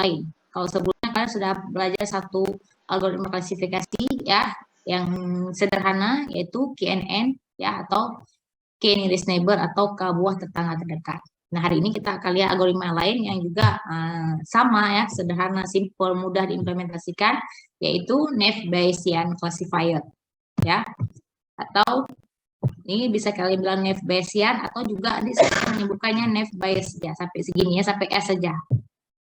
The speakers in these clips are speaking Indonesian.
lain. Kalau sebelumnya kalian sudah belajar satu algoritma klasifikasi ya, yang sederhana yaitu KNN ya, atau K nearest neighbor atau ke buah tetangga terdekat. Nah, hari ini kita akan lihat algoritma lain yang juga sama ya, sederhana, simple, mudah diimplementasikan, yaitu Naive Bayesian Classifier ya, atau ini bisa kalian bilang Naive Bayesian atau juga saya menyebutkannya Naive Bayes ya, sampai segini ya, sampai S saja.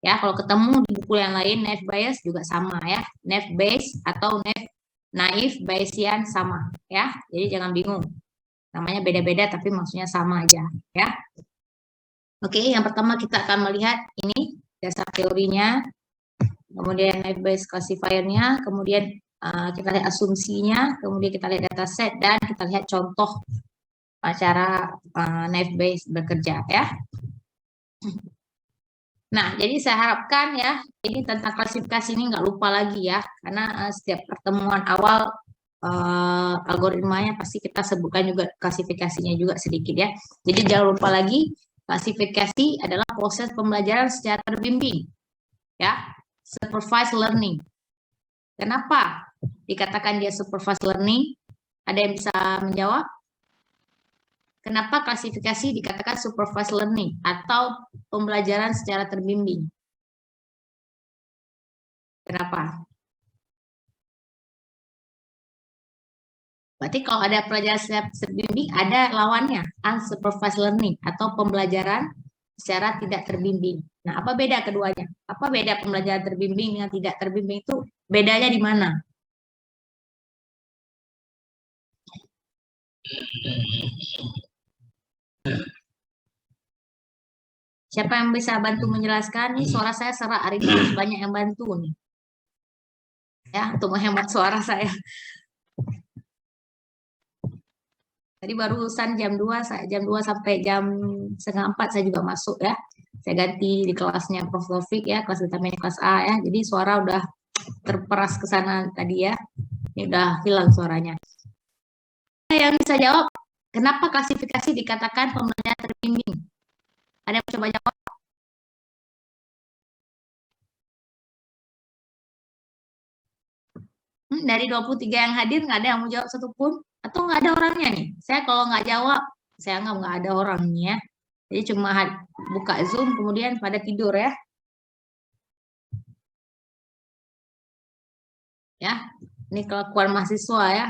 Ya, kalau ketemu di buku yang lain Naive Bayes juga sama ya, Naive Bayes atau Naive Bayesian sama ya. Jadi jangan bingung. Namanya beda-beda tapi maksudnya sama aja ya. Oke, yang pertama kita akan melihat ini dasar teorinya, kemudian Naive Bayes classifier-nya, kemudian kita lihat asumsinya, kemudian kita lihat dataset, dan kita lihat contoh cara Naive Bayes bekerja ya. Nah, jadi saya harapkan ya, ini tentang klasifikasi ini nggak lupa lagi ya, karena setiap pertemuan awal algoritmanya pasti kita sebutkan juga klasifikasinya juga sedikit ya. Jadi jangan lupa lagi, klasifikasi adalah proses pembelajaran secara terbimbing ya, supervised learning. Kenapa dikatakan dia supervised learning? Ada yang bisa menjawab? Kenapa klasifikasi dikatakan supervised learning atau pembelajaran secara terbimbing? Kenapa? Berarti kalau ada pelajaran secara terbimbing, ada lawannya, unsupervised learning atau pembelajaran secara tidak terbimbing. Nah, apa beda keduanya? Apa beda pembelajaran terbimbing dengan tidak terbimbing itu? Bedanya di mana? Siapa yang bisa bantu menjelaskan? Nih, suara saya serak hari ini, harus banyak yang bantu nih. Ya, untuk menghemat suara saya. Tadi barusan jam 2 sampai jam setengah 4 saya juga masuk ya. Saya ganti di kelasnya Prof. Taufik ya, kelas utamanya kelas A ya. Jadi suara udah terperas ke sana tadi ya. Ini udah hilang suaranya. Yang bisa jawab, kenapa klasifikasi dikatakan pembelajaran terbimbing? Ada yang coba jawab? Dari 23 yang hadir nggak ada yang mau jawab satupun? Atau nggak ada orangnya nih? Saya kalau nggak jawab, saya nggak ada orangnya. Jadi cuma buka Zoom kemudian pada tidur ya. Ya, ini kelakuan mahasiswa ya.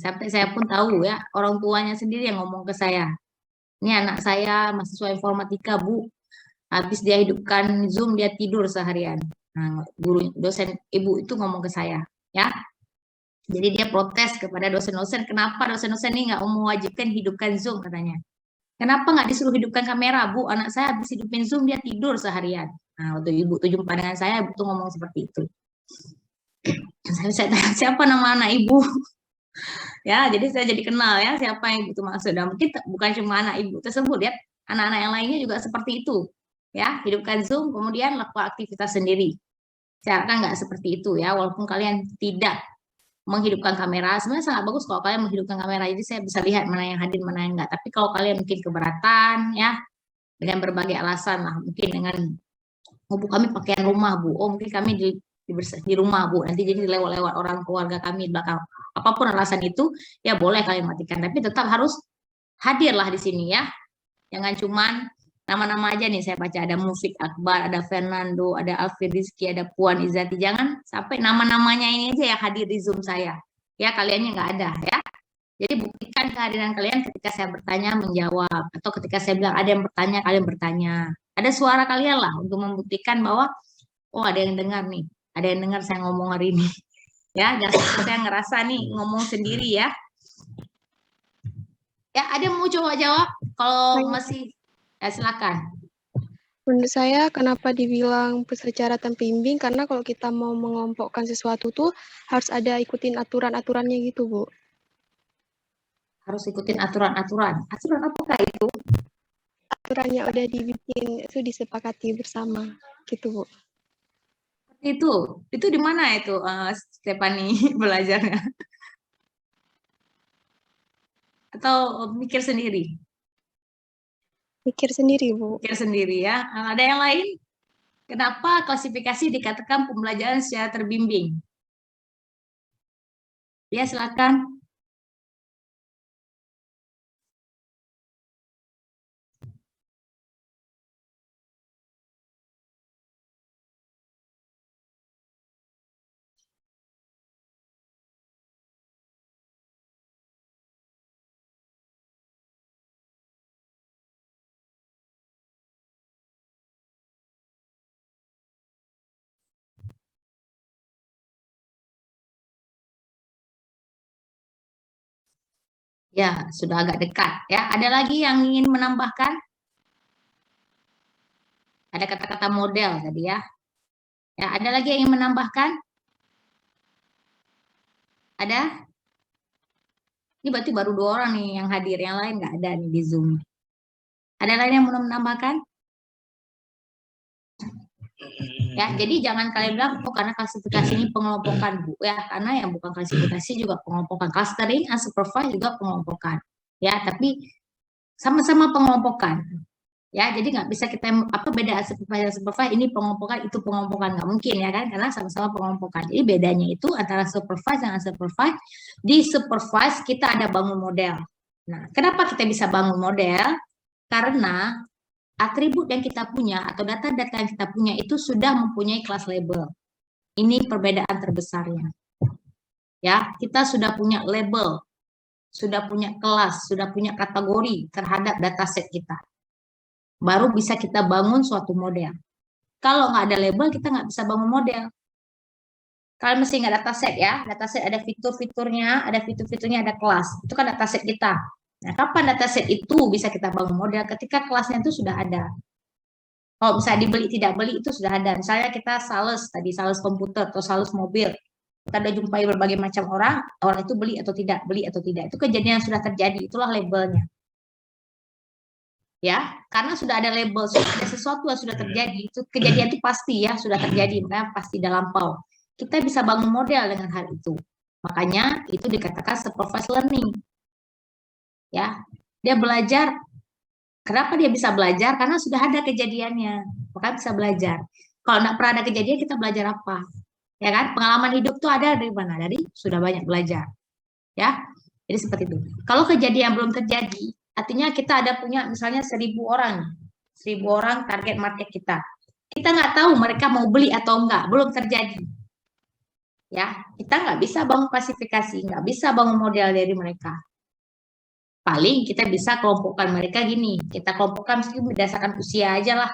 Sampai saya pun tahu ya, orang tuanya sendiri yang ngomong ke saya. Ini anak saya mahasiswa informatika, Bu. Habis dia hidupkan Zoom, dia tidur seharian. Nah, guru dosen ibu itu ngomong ke saya, ya. Jadi dia protes kepada dosen-dosen, kenapa dosen-dosen ini nggak mewajibkan hidupkan Zoom katanya. Kenapa nggak disuruh hidupkan kamera, Bu? Anak saya habis hidupin Zoom, dia tidur seharian. Nah, waktu ibu tuh jumpa dengan saya, ibu tuh ngomong seperti itu. Saya tanya, siapa nama anak ibu? Ya, jadi saya jadi kenal ya siapa yang itu maksud. Dan mungkin bukan cuma anak ibu tersebut ya, anak-anak yang lainnya juga seperti itu. Ya, hidupkan Zoom, kemudian lakukan aktivitas sendiri. Saya kan nggak seperti itu ya, walaupun kalian tidak menghidupkan kamera, sebenarnya sangat bagus kalau kalian menghidupkan kamera, jadi saya bisa lihat mana yang hadir, mana yang enggak. Tapi kalau kalian mungkin keberatan ya, dengan berbagai alasan lah, mungkin dengan, oh Bu kami pakaian rumah Bu, oh mungkin kami di rumah Bu, nanti jadi lewat-lewat orang keluarga kami di belakang. Apapun alasan itu, ya boleh kalian matikan, tapi tetap harus hadirlah di sini ya. Jangan cuman nama-nama aja nih saya baca, ada Mufik Akbar, ada Fernando, ada Alfie Rizky, ada Puan Izati. Jangan sampai nama-namanya ini aja yang hadir di Zoom saya. Ya, kaliannya nggak ada ya. Jadi buktikan kehadiran kalian ketika saya bertanya menjawab, atau ketika saya bilang ada yang bertanya kalian bertanya. Ada suara kalian lah untuk membuktikan bahwa oh ada yang dengar nih, ada yang dengar saya ngomong hari ini. Ya, jangan sampai saya ngerasa nih ngomong sendiri ya. Ya, ada yang mau coba jawab? Kalau masih, ya silakan. Menurut saya kenapa dibilang secara terbimbing, karena kalau kita mau mengelompokkan sesuatu tuh harus ada ikutin aturan-aturannya gitu, Bu. Harus ikutin aturan-aturan. Aturan apakah itu? Aturannya udah dibikin, itu disepakati bersama gitu, Bu. Itu di mana itu Stephanie belajarnya? Atau mikir sendiri? Mikir sendiri, Bu. Mikir sendiri ya. Ada yang lain? Kenapa klasifikasi dikatakan pembelajaran secara terbimbing? Ya, silakan. Ya, sudah agak dekat. Ya, ada lagi yang ingin menambahkan? Ada kata-kata model tadi ya. Ya, ada lagi yang ingin menambahkan? Ada? Ini berarti baru 2 orang nih yang hadir, yang lain nggak ada nih di Zoom. Ada lain yang mau menambahkan? Ya, jadi jangan kalian bilang, oh karena klasifikasi ini pengelompokan, Bu. Ya, karena yang bukan klasifikasi juga pengelompokan. Clustering, unsupervised juga pengelompokan. Ya, tapi sama-sama pengelompokan. Ya, jadi nggak bisa kita apa beda unsupervised supervised ini pengelompokan itu pengelompokan nggak mungkin ya kan karena sama-sama pengelompokan. Jadi bedanya itu antara supervised dan unsupervised. Di supervised kita ada bangun model. Nah, kenapa kita bisa bangun model? Karena atribut yang kita punya atau data-data yang kita punya itu sudah mempunyai kelas label. Ini perbedaan terbesarnya. Ya, kita sudah punya label, sudah punya kelas, sudah punya kategori terhadap dataset kita. Baru bisa kita bangun suatu model. Kalau nggak ada label, kita nggak bisa bangun model. Kalian mesti nggak dataset ya. Dataset ada fitur-fiturnya, ada kelas. Itu kan dataset kita. Nah, kapan dataset itu bisa kita bangun model? Ketika kelasnya itu sudah ada. Kalau bisa dibeli tidak beli itu sudah ada. Misalnya kita sales tadi sales komputer atau sales mobil. Kita udah jumpai berbagai macam orang, orang itu beli atau tidak, beli atau tidak. Itu kejadian yang sudah terjadi, itulah labelnya. Ya, karena sudah ada label, sudah ada sesuatu yang sudah terjadi, itu kejadian itu pasti ya sudah terjadi, makanya pasti dalam lampau. Kita bisa bangun model dengan hal itu. Makanya itu dikatakan supervised learning. Ya, dia belajar. Kenapa dia bisa belajar? Karena sudah ada kejadiannya, maka bisa belajar. Kalau nggak pernah ada kejadian, kita belajar apa? Ya kan? Pengalaman hidup tuh ada dari mana? Dari sudah banyak belajar. Ya, jadi seperti itu. Kalau kejadian belum terjadi, artinya kita ada punya misalnya 1.000 orang, 1.000 orang target market kita. Kita nggak tahu mereka mau beli atau enggak, belum terjadi. Ya, kita nggak bisa bangun klasifikasi, nggak bisa bangun model dari mereka. Paling kita bisa kelompokkan mereka gini, kita kelompokkan berdasarkan usia aja lah.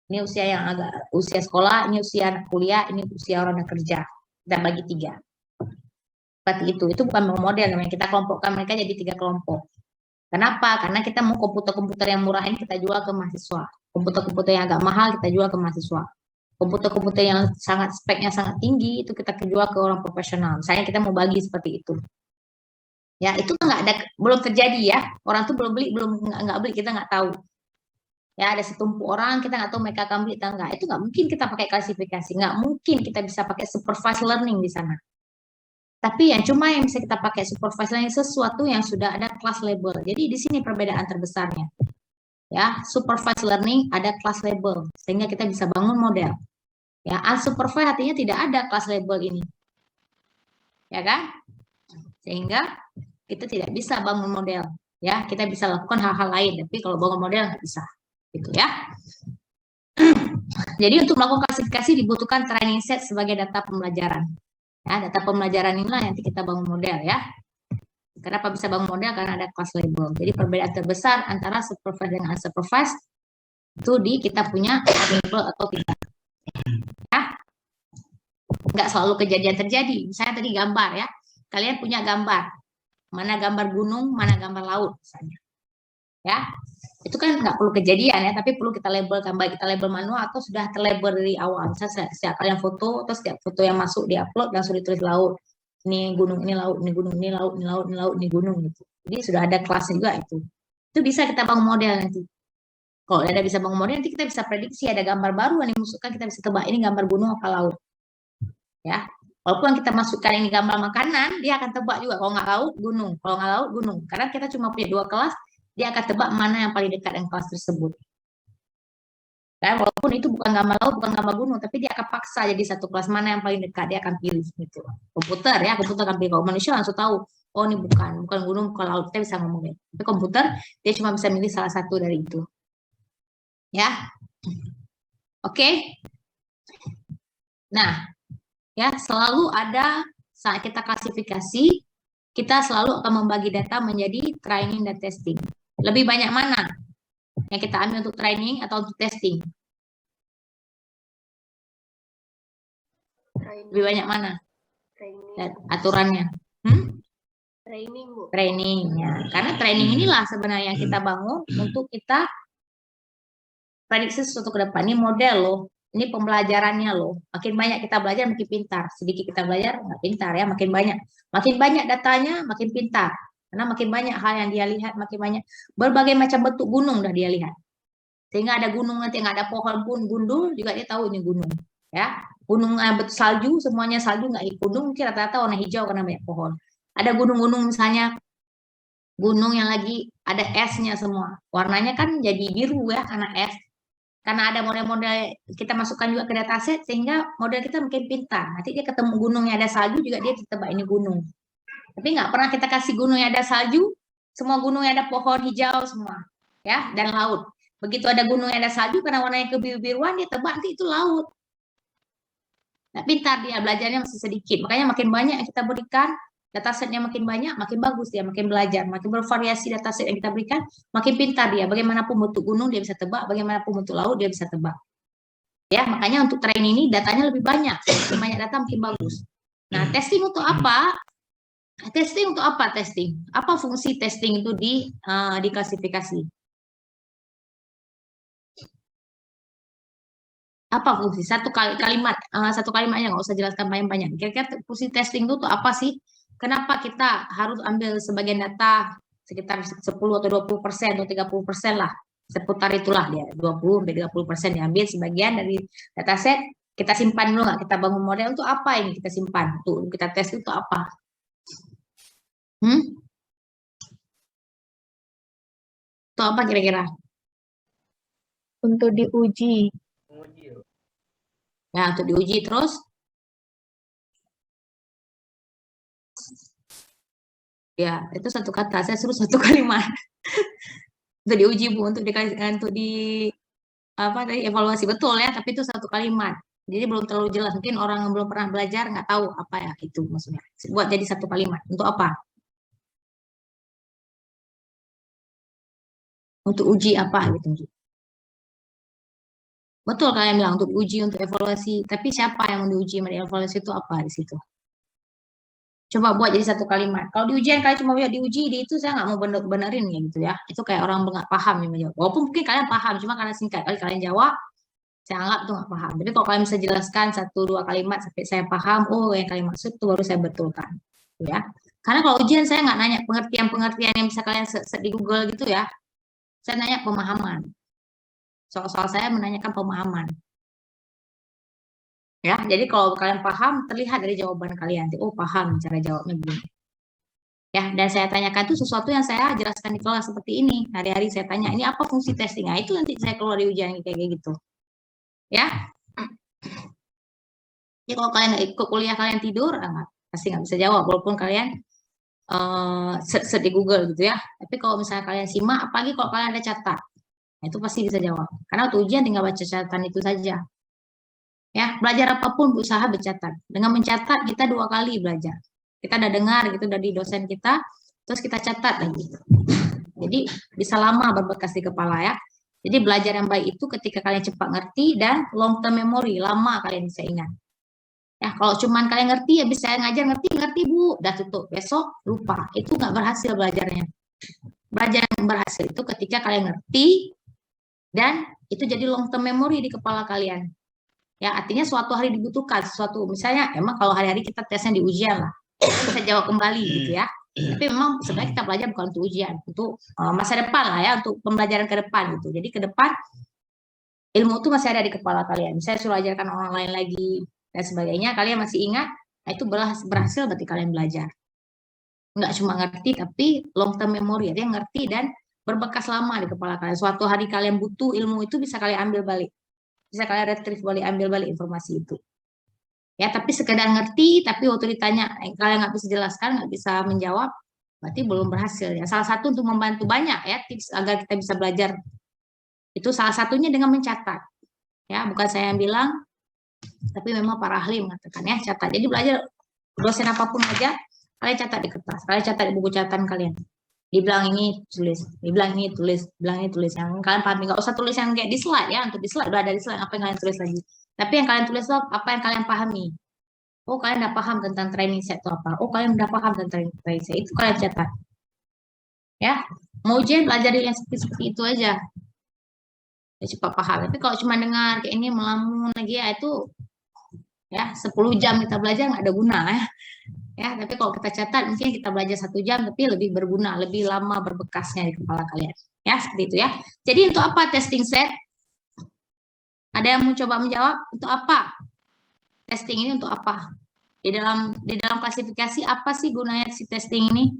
Ini usia yang agak usia sekolah, ini usia anak kuliah, ini usia orang yang kerja. Kita bagi 3. Seperti itu bukan model namanya. Kita kelompokkan mereka jadi 3 kelompok. Kenapa? Karena kita mau komputer-komputer yang murah ini kita jual ke mahasiswa. Komputer-komputer yang agak mahal kita jual ke mahasiswa. Komputer-komputer yang sangat speknya sangat tinggi itu kita jual ke orang profesional. Misalnya kita mau bagi seperti itu. Ya, itu nggak ada, belum terjadi ya. Orang tuh belum beli, belum nggak beli, kita nggak tahu. Ya, ada setumpuk orang, kita nggak tahu mereka akan beli atau enggak. Itu nggak mungkin kita pakai klasifikasi. Nggak mungkin kita bisa pakai supervised learning di sana. Tapi yang bisa kita pakai supervised learning sesuatu yang sudah ada class label. Jadi di sini perbedaan terbesarnya. Ya, supervised learning ada class label sehingga kita bisa bangun model. Ya, unsupervised artinya tidak ada class label ini. Ya kan? Sehingga kita tidak bisa bangun model. Ya, kita bisa lakukan hal-hal lain, tapi kalau bangun model nggak bisa. Gitu ya. Jadi untuk melakukan klasifikasi dibutuhkan training set sebagai data pembelajaran. Ya, data pembelajaran inilah nanti kita bangun model ya. Kenapa bisa bangun model? Karena ada class label. Jadi perbedaan terbesar antara supervised dan unsupervised itu di kita punya label atau tidak. Ya, nggak selalu kejadian terjadi. Misalnya tadi gambar ya, kalian punya gambar, mana gambar gunung, mana gambar laut misalnya. Ya, itu kan nggak perlu kejadian ya, tapi perlu kita labelkan, baik kita label manual atau sudah terlabel dari awal. Misalnya setiap kalian foto, atau setiap foto yang masuk diupload langsung ditulis laut. Ini gunung, ini laut, ini gunung, ini laut, ini laut, ini laut, ini gunung gitu. Jadi sudah ada kelasnya juga itu. Itu bisa kita bangun model nanti. Kalau ada bisa bangun model, nanti kita bisa prediksi ada gambar baru yang dimasukkan, kita bisa tebak ini gambar gunung apa laut. Ya, walaupun kita masukkan ini gambar makanan, dia akan tebak juga. Kalau nggak laut, gunung. Kalau nggak laut, gunung. Karena kita cuma punya 2 kelas, dia akan tebak mana yang paling dekat dengan kelas tersebut. Kan walaupun itu bukan gambar laut, bukan gambar gunung, tapi dia akan paksa jadi satu kelas mana yang paling dekat dia akan pilih gitu. Komputer ya, komputer akan pilih. Kalau manusia langsung tahu, oh ini bukan gunung, bukan laut, kita bisa ngomongin. Tapi komputer dia cuma bisa milih salah satu dari itu. Ya, oke. Nah, ya selalu ada saat kita klasifikasi, kita selalu akan membagi data menjadi training dan testing. Lebih banyak mana yang kita ambil untuk training atau untuk testing? Lebih banyak mana? Dan aturannya. Training, Bu. Training, ya. Karena training inilah sebenarnya yang kita bangun untuk kita prediksi sesuatu ke depan. Ini model loh. Ini pembelajarannya loh. Makin banyak kita belajar, makin pintar. Sedikit kita belajar, nggak pintar ya. Makin banyak. Makin banyak datanya, makin pintar. Karena makin banyak hal yang dia lihat, makin banyak. Berbagai macam bentuk gunung dah dia lihat. Sehingga ada gunung nanti yang ada pohon pun gundul, juga dia tahu ini gunung. Ya, gunung salju, semuanya salju nggak gunung, mungkin rata-rata warna hijau karena banyak pohon. Ada gunung-gunung misalnya gunung yang lagi ada esnya semua. Warnanya kan jadi biru ya karena es. Karena ada model-model kita masukkan juga ke dataset sehingga model kita makin pintar. Nanti dia ketemu gunung yang ada salju juga dia tebak ini gunung. Tapi nggak pernah kita kasih gunung yang ada salju, semua gunung yang ada pohon hijau semua, ya dan laut. Begitu ada gunung yang ada salju karena warnanya kebiru-biruan dia tebak nanti itu laut. Nah, pintar dia belajarnya masih sedikit. Makanya makin banyak yang kita berikan datasetnya makin banyak, makin bagus dia, makin belajar, makin bervariasi dataset yang kita berikan, makin pintar dia. Bagaimanapun bentuk gunung dia bisa tebak, bagaimanapun bentuk laut dia bisa tebak. Ya, makanya untuk training ini datanya lebih banyak. Makin banyak data makin bagus. Nah, testing untuk apa? Testing untuk apa testing? Apa fungsi testing itu di klasifikasi? Apa fungsi? Satu kalimatnya nggak usah jelaskan banyak-banyak. Kira-kira fungsi testing itu tuh apa sih? Kenapa kita harus ambil sebagian data sekitar 10 atau 20% atau 30% lah. Seputar itulah dia, 20-30% diambil sebagian dari dataset, kita simpan dulu nggak? Kita bangun model untuk apa ini kita simpan? Untuk kita tes itu apa? Itu apa kira-kira? Untuk diuji. Ya, untuk diuji terus. Ya, itu satu kata. Saya suruh satu kalimat. Untuk diuji Bu, untuk di apa tadi evaluasi betul ya, tapi itu satu kalimat. Jadi belum terlalu jelas. Mungkin orang yang belum pernah belajar nggak tahu apa ya itu maksudnya. Buat jadi satu kalimat. Untuk apa? Untuk uji apa gitu. Betul kalian bilang untuk uji, untuk evaluasi. Tapi siapa yang mau diuji, mau dievaluasi itu apa di situ? Coba buat jadi satu kalimat. Kalau di ujian kalian cuma buat diuji, di itu saya nggak mau benerin ya gitu ya. Itu kayak orang nggak paham yang menjawab. Walaupun mungkin kalian paham, cuma karena singkat kali kalian jawab, saya anggap itu nggak paham. Tapi kalau kalian bisa jelaskan satu dua kalimat sampai saya paham, oh yang kalian maksud itu baru saya betulkan, ya. Karena kalau ujian saya nggak nanya pengertian-pengertian yang bisa kalian set di Google gitu ya. Saya nanya pemahaman. Soal-soal saya menanyakan pemahaman. Ya, jadi kalau kalian paham, terlihat dari jawaban kalian. Oh, paham cara jawabnya begini. Ya, dan saya tanyakan itu sesuatu yang saya jelaskan di kelas seperti ini. Hari-hari saya tanya, ini apa fungsi testing? Nah, itu nanti saya keluar di ujian kayak gitu. Ya. Jadi kalau kalian ikut kuliah kalian tidur, pasti nggak bisa jawab. Walaupun kalian search di Google gitu ya. Tapi kalau misalnya kalian simak, apalagi kalau kalian ada catat, nah, itu pasti bisa jawab. Karena waktu ujian tinggal baca catatan itu saja. Ya, belajar apapun berusaha bercatat. Dengan mencatat kita 2 kali belajar. Kita udah dengar gitu dari dosen kita, terus kita catat lagi. Jadi bisa lama berbekas di kepala ya. Jadi belajar yang baik itu ketika kalian cepat ngerti dan long term memory, lama kalian bisa ingat. Ya, kalau cuman kalian ngerti ya bisa ngajar ngerti Bu, udah tutup. Besok lupa. Itu nggak berhasil belajarnya. Belajar yang berhasil itu ketika kalian ngerti dan itu jadi long term memory di kepala kalian. Ya, artinya suatu hari dibutuhkan sesuatu. Misalnya, emang kalau hari-hari kita tesnya di ujian lah, kita bisa jawab kembali gitu ya. Tapi memang sebenarnya kita belajar bukan untuk ujian, untuk masa depan lah ya, untuk pembelajaran ke depan gitu. Jadi ke depan ilmu itu masih ada di kepala kalian. Saya suruh ajarkan orang lain lagi dan sebagainya, kalian masih ingat, nah itu berhasil berarti kalian belajar. Nggak cuma ngerti, tapi long term memory, artinya ngerti dan berbekas lama di kepala kalian. Suatu hari kalian butuh ilmu itu bisa kalian ambil balik. Bisa kalian retrieve, boleh ambil balik informasi itu. Ya, tapi sekedar ngerti, tapi waktu ditanya kalian nggak bisa jelaskan, nggak bisa menjawab, berarti belum berhasil ya. Salah satu untuk membantu banyak ya tips agar kita bisa belajar. Itu salah satunya dengan mencatat. Ya, bukan saya yang bilang, tapi memang para ahli mengatakan ya catat. Jadi belajar dosen apapun aja, kalian catat di kertas, kalian catat di buku catatan kalian. Dibilang ini tulis, dibilang ini tulis, dibilang ini tulis. Yang kalian pahami, nggak usah tulis yang kayak di slide ya. Untuk di slide udah ada di slide, apa yang kalian tulis lagi. Tapi yang kalian tulis itu apa yang kalian pahami. Oh, kalian udah paham tentang training set itu apa. Oh, kalian udah paham tentang training set. Itu kalian catat. Ya, mau ujian belajar yang seperti itu aja. Ya, cepat paham. Tapi kalau cuma dengar kayak ini melamun lagi ya itu ya 10 jam kita belajar nggak ada guna ya. Ya, tapi kalau kita catat mungkin kita belajar 1 jam tapi lebih berguna, lebih lama berbekasnya di kepala kalian. Ya, seperti itu ya. Jadi untuk apa testing set? Ada yang mau coba menjawab? Untuk apa? Testing ini untuk apa? Di dalam klasifikasi apa sih gunanya si testing ini?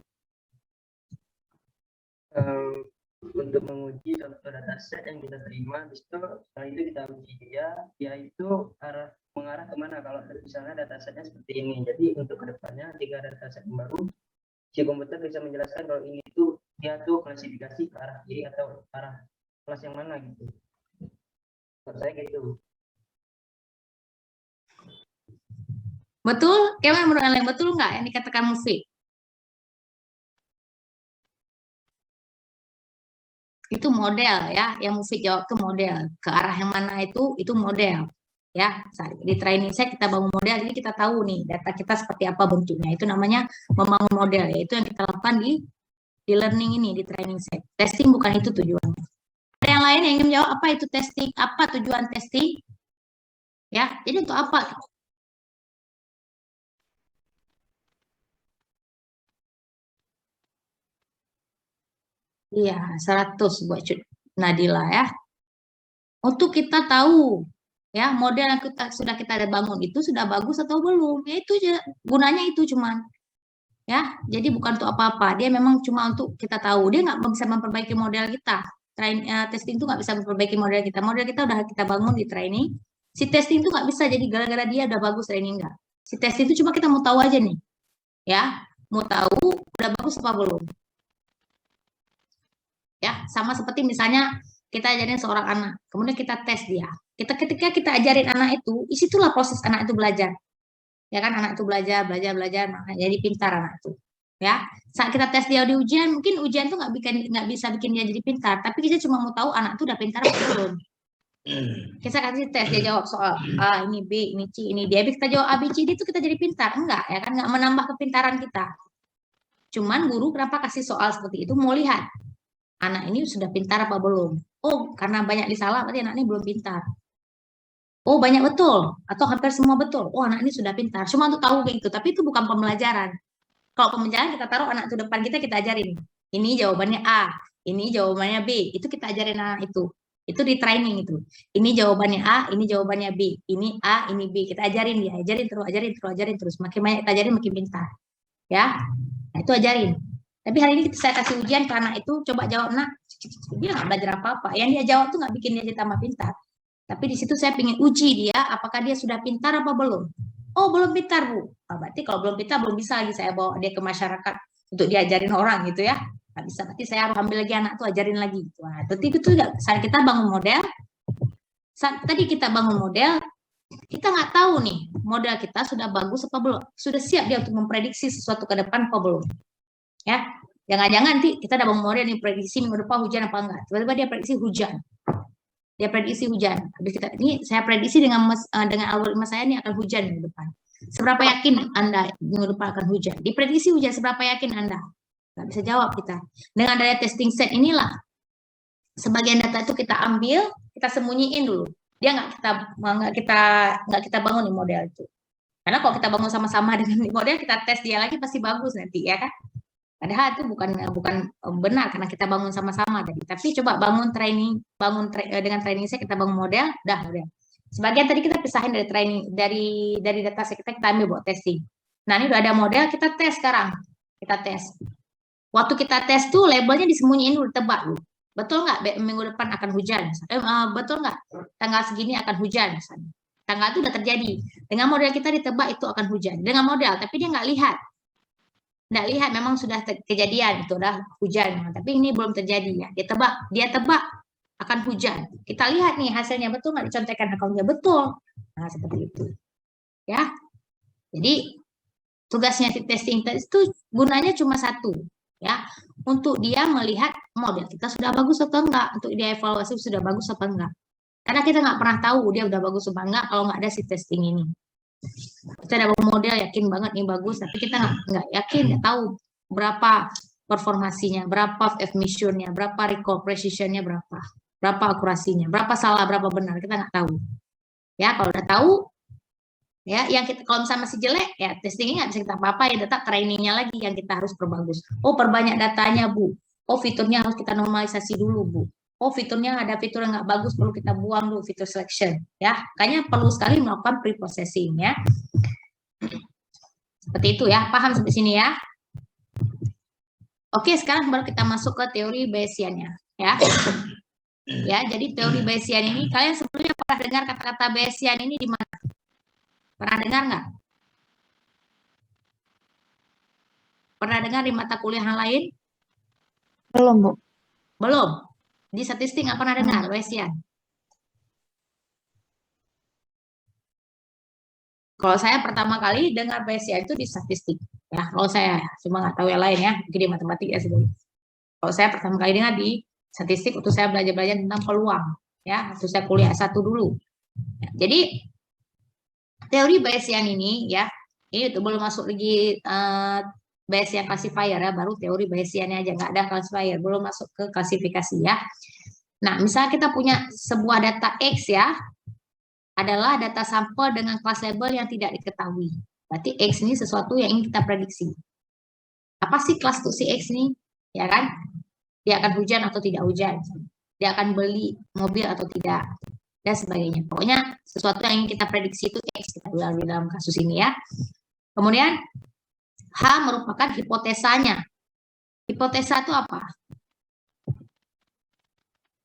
Untuk menguji contoh dataset yang kita terima, setelah itu kita uji dia itu mengarah kemana kalau misalnya datasetnya seperti ini. Jadi untuk kedepannya jika ada dataset baru, si komputer bisa menjelaskan kalau ini tuh dia tuh klasifikasi ke arah kiri atau arah kelas yang mana gitu. Menurut saya gitu. Betul? Kayaknya menurut kalian betul nggak yang dikatakan Mufid? Itu model ya, yang Mufid jawab itu model. Ke arah yang mana itu model. Ya, di training set kita bangun model, jadi kita tahu nih data kita seperti apa bentuknya. Itu namanya membangun model, yaitu yang kita lakukan di learning ini, di training set. Testing bukan itu tujuannya. Ada yang lain yang ingin menjawab apa itu testing? Apa tujuan testing? Ya, jadi untuk apa? Iya, 100 buat Nadila ya. Untuk kita tahu ya model yang sudah kita ada bangun itu sudah bagus atau belum. Ya itu aja, gunanya itu cuman ya. Jadi bukan untuk apa-apa. Dia memang cuma untuk kita tahu. Dia nggak bisa memperbaiki model kita. Testing itu nggak bisa memperbaiki model kita. Model kita udah kita bangun di training. Si testing itu nggak bisa jadi gara-gara dia udah bagus training nggak. Si testing itu cuma kita mau tahu aja nih. Ya, mau tahu udah bagus apa belum. Ya, sama seperti misalnya kita ajarin seorang anak, kemudian kita tes dia. Ketika kita ajarin anak itu, disitulah proses anak itu belajar. Ya kan, anak itu belajar, jadi pintar anak itu. Ya, saat kita tes dia di ujian, mungkin ujian tuh nggak bisa bikin dia jadi pintar, tapi kita cuma mau tahu anak itu udah pintar atau belum. Kita kasih tes, dia jawab soal A, ini B, ini C, ini D. Habis kita jawab A, B, C, D itu kita jadi pintar. Enggak, ya kan, nggak menambah kepintaran kita. Cuman guru kenapa kasih soal seperti itu, mau lihat anak ini sudah pintar apa belum. Oh, karena banyak disalah, berarti anak ini belum pintar. Oh, banyak betul, atau hampir semua betul. Oh, anak ini sudah pintar. Cuma untuk tahu begitu, tapi itu bukan pembelajaran. Kalau pembelajaran kita taruh anak itu depan kita ajarin. Ini jawabannya A, ini jawabannya B. Itu kita ajarin anak itu. Itu di training itu. Ini jawabannya A, ini jawabannya B. Ini A, ini B. Kita ajarin dia, ajarin terus. Makin banyak kita ajarin, makin pintar. Ya, nah, itu ajarin. Tapi hari ini saya kasih ujian ke anak itu, coba jawab nak. Dia nggak belajar apa-apa. Yang dia jawab tuh nggak bikin dia jadi tambah pintar. Tapi di situ saya ingin uji dia, apakah dia sudah pintar apa belum. Oh, belum pintar, Bu. Nah, berarti kalau belum pintar, belum bisa lagi saya bawa dia ke masyarakat untuk diajarin orang gitu ya. Nggak bisa, berarti saya harus ambil lagi anak tuh, ajarin lagi. Wah, berarti itu saat kita bangun model, saat tadi kita bangun model, kita nggak tahu nih, model kita sudah bagus apa belum. Sudah siap dia untuk memprediksi sesuatu ke depan apa belum. Ya, jangan-jangan nanti kita ada bangun model nih, prediksi minggu depan hujan apa enggak. Tiba-tiba dia prediksi hujan. Dia prediksi hujan. Habis ini saya prediksi dengan algoritma saya ini akan hujan minggu depan. Seberapa yakin Anda minggu depan akan hujan? Diprediksi hujan, seberapa yakin Anda? Nggak bisa jawab kita. Dengan daya testing set inilah, sebagian data itu kita ambil, kita sembunyiin dulu. Dia nggak kita bangun di model itu. Karena kalau kita bangun sama-sama dengan model, kita tes dia lagi pasti bagus nanti ya kan. Padahal itu bukan benar karena kita bangun sama-sama tadi. Tapi coba dengan training saya kita bangun model, dah model. Sebagian tadi kita pisahin dari training dari data set kita ambil buat testing. Nah, ini udah ada model, kita tes sekarang. Kita tes. Waktu kita tes tuh labelnya disembunyiin dulu, tebak dulu. Betul nggak minggu depan akan hujan? Betul nggak tanggal segini akan hujan misalnya. Tanggal itu udah terjadi. Dengan model kita ditebak itu akan hujan. Dengan model, tapi dia nggak lihat. Nggak lihat memang sudah kejadian, itu udah hujan. Tapi ini belum terjadi ya. Dia tebak akan hujan. Kita lihat nih hasilnya betul nggak dicontekan akunnya betul. Nah seperti itu. Ya. Jadi tugasnya testing test itu gunanya cuma satu. Ya, untuk dia melihat model kita sudah bagus atau enggak, untuk dia evaluasi sudah bagus apa enggak. Karena kita nggak pernah tahu dia udah bagus apa enggak kalau nggak ada si testing ini. Kita ada model yakin banget nih bagus, tapi kita nggak yakin, nggak tahu berapa performasinya, berapa efficiency-nya, berapa recall precision-nya berapa akurasinya, berapa salah, berapa benar, kita nggak tahu. Ya, kalau udah tahu, ya yang kita kalau misalnya masih jelek ya testingnya nggak bisa kita apa-apa ya, tetap trainingnya lagi yang kita harus perbagus. Oh perbanyak datanya Bu, oh fiturnya harus kita normalisasi dulu Bu, oh fiturnya ada fitur yang nggak bagus perlu kita buang dulu fitur selection ya, makanya perlu sekali melakukan pre-processing ya, seperti itu ya, paham sampai sini ya. Oke, sekarang baru kita masuk ke teori Bayesiannya ya. Ya, jadi teori Bayesian ini kalian sebelumnya pernah dengar kata-kata Bayesian ini di mana? Pernah dengar nggak? Pernah dengar di mata kuliah yang lain? Belum, Bu. Belum. Di statistik nggak pernah dengar Bayesian. Kalau saya pertama kali dengar Bayesian itu di statistik. Ya, kalau saya cuma nggak tahu yang lain ya, mungkin di matematik ya sebelum. Kalau saya pertama kali dengar di statistik waktu saya belajar tentang peluang, ya, waktu saya kuliah S1 dulu. Ya, jadi teori Bayesian ini ya, ini belum masuk lagi Bayesian classifier ya, baru teori Bayesiannya aja, nggak ada classifier, belum masuk ke klasifikasi ya. Nah, misalnya kita punya sebuah data X ya, adalah data sampel dengan kelas label yang tidak diketahui. Berarti X ini sesuatu yang ingin kita prediksi. Apa sih kelas tuh si X ini? Ya kan? Dia akan hujan atau tidak hujan. Dia akan beli mobil atau tidak. Dan sebagainya. Pokoknya sesuatu yang ingin kita prediksi itu X, kita ulang dalam kasus ini ya. Kemudian H merupakan hipotesanya. Hipotesa itu apa?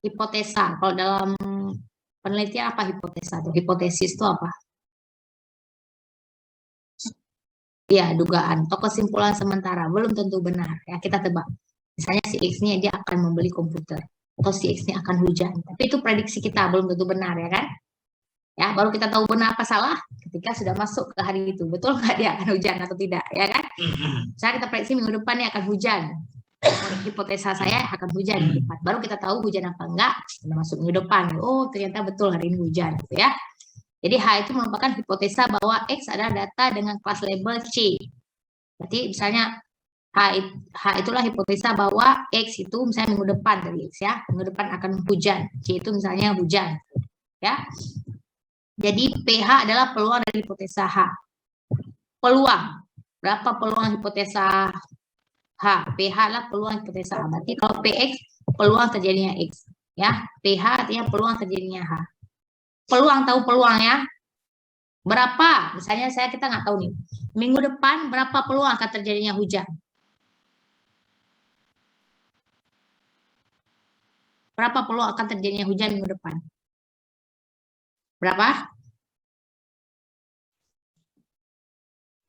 Hipotesa, kalau dalam penelitian apa hipotesa itu? Hipotesis itu apa? Ya, dugaan atau kesimpulan sementara, belum tentu benar. Ya, kita tebak. Misalnya si X ini dia akan membeli komputer, atau si X ini akan hujan. Tapi itu prediksi kita, belum tentu benar ya kan? Ya, baru kita tahu benar apa salah ketika sudah masuk ke hari itu. Betul nggak dia akan hujan atau tidak, ya kan? Misalnya kita prediksi minggu depan ini akan hujan. Hipotesa saya akan hujan minggu depan. Baru kita tahu hujan apa enggak, sudah masuk minggu depan. Oh, ternyata betul hari ini hujan, gitu ya. Jadi H itu merupakan hipotesa bahwa X adalah data dengan kelas label C. Berarti misalnya H itulah hipotesa bahwa X itu misalnya minggu depan dari X ya, minggu depan akan hujan. C itu misalnya hujan. Ya. Jadi PH adalah peluang dari hipotesa H. Peluang. Berapa peluang hipotesa H? PH adalah peluang hipotesa H. Berarti kalau PX peluang terjadinya X. Ya, PH artinya peluang terjadinya H. Peluang, tahu peluang ya? Berapa? Misalnya kita nggak tahu nih. Minggu depan berapa peluang akan terjadinya hujan? Berapa peluang akan terjadinya hujan minggu depan? Berapa?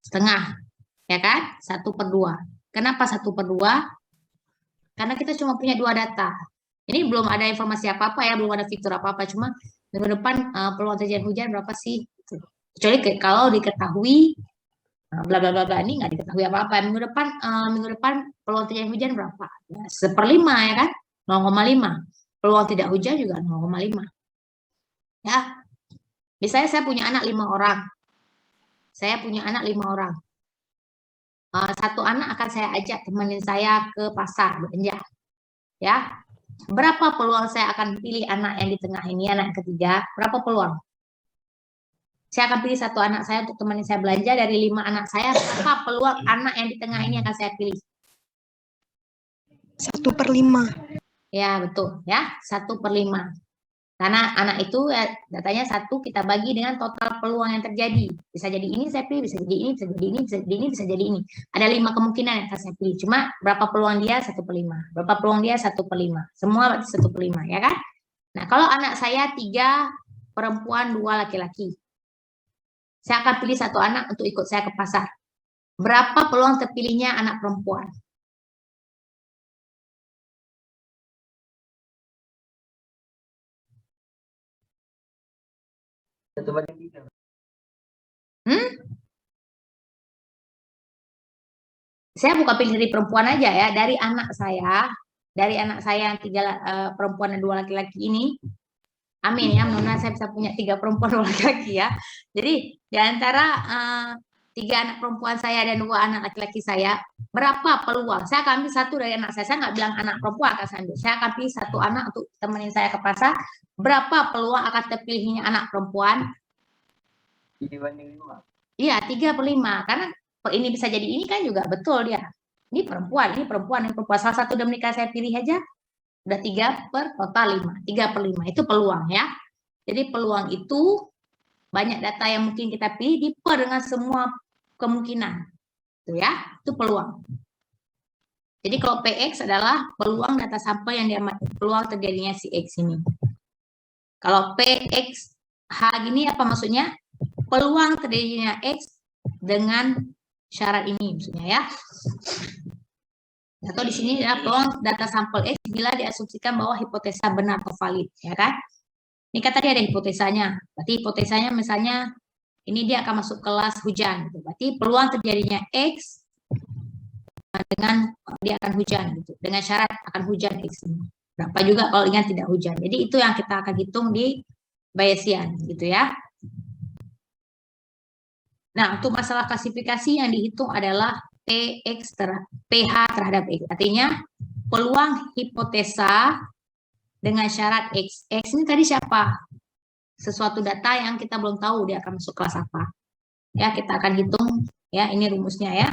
Setengah. Ya kan? 1/2. Kenapa 1/2? Karena kita cuma punya 2 data. Ini belum ada informasi apa-apa ya, belum ada fitur apa-apa. Cuma minggu depan peluang terjadi hujan berapa sih? Kecuali kalau diketahui bla bla bla ini nggak diketahui apa-apa. Minggu depan peluang terjadi hujan berapa? Ya, 1/5 ya kan? 0,5. Peluang tidak hujan juga 0,5. Ya. Misalnya saya punya anak 5 orang. Saya punya anak 5 orang. Satu anak akan saya ajak temenin saya ke pasar belanja. Ya. Berapa peluang saya akan pilih anak yang di tengah ini, anak ketiga? Berapa peluang? Saya akan pilih satu anak saya untuk temenin saya belanja dari 5 anak saya. Berapa peluang anak yang di tengah ini akan saya pilih? 1/5. Ya, betul. Ya, 1/5. Karena anak itu datanya 1 kita bagi dengan total peluang yang terjadi. Bisa jadi ini saya pilih, bisa jadi ini, bisa jadi ini, bisa jadi ini, bisa jadi ini. Ada 5 kemungkinan yang akan saya pilih. Cuma berapa peluang dia 1/5. Berapa peluang dia 1/5. Semua berarti 1/5 ya kan? Nah kalau anak saya 3 perempuan 2 laki-laki. Saya akan pilih 1 anak untuk ikut saya ke pasar. Berapa peluang terpilihnya anak perempuan? Satu banding 3. Saya bukan pilih dari perempuan aja ya, dari anak saya yang 3 perempuan dan 2 laki-laki ini. Amin ya, mudah-mudahan saya bisa punya 3 perempuan 2 laki-laki ya. Jadi di antara 3 anak perempuan saya dan 2 anak laki-laki saya, berapa peluang? Saya akan ambil 1 dari anak saya. Saya nggak bilang anak perempuan akan saya ambil. Saya akan pilih 1 anak untuk temenin saya ke pasar. Berapa peluang akan terpilihnya anak perempuan? 3 banding 5. Iya, 3/5. Karena ini bisa jadi ini kan juga betul dia. Ini perempuan, ini perempuan, ini perempuan. Salah satu udah menikah saya pilih aja. Udah 3 per total 5. 3/5 itu peluang ya. Jadi peluang itu banyak data yang mungkin kita pilih diper dengan semua kemungkinan. Itu ya, itu peluang. Jadi kalau PX adalah peluang data sampel yang diamati, peluang terjadinya si X ini. Kalau PXH gini apa maksudnya? Peluang terjadinya X dengan syarat ini maksudnya ya. Atau di sini adalah peluang data sampel X bila diasumsikan bahwa hipotesa benar atau valid, ya kan? Ini kan tadi ada hipotesanya. Berarti hipotesanya misalnya ini dia akan masuk kelas hujan, gitu. Berarti peluang terjadinya X dengan dia akan hujan, gitu. Dengan syarat akan hujan X ini. Berapa juga kalau dengan tidak hujan. Jadi itu yang kita akan hitung di Bayesian, gitu ya. Nah, untuk masalah klasifikasi yang dihitung adalah PH terhadap X. Artinya peluang hipotesa dengan syarat X. X ini tadi siapa? Sesuatu data yang kita belum tahu dia akan masuk kelas apa. Ya, kita akan hitung ya, ini rumusnya ya.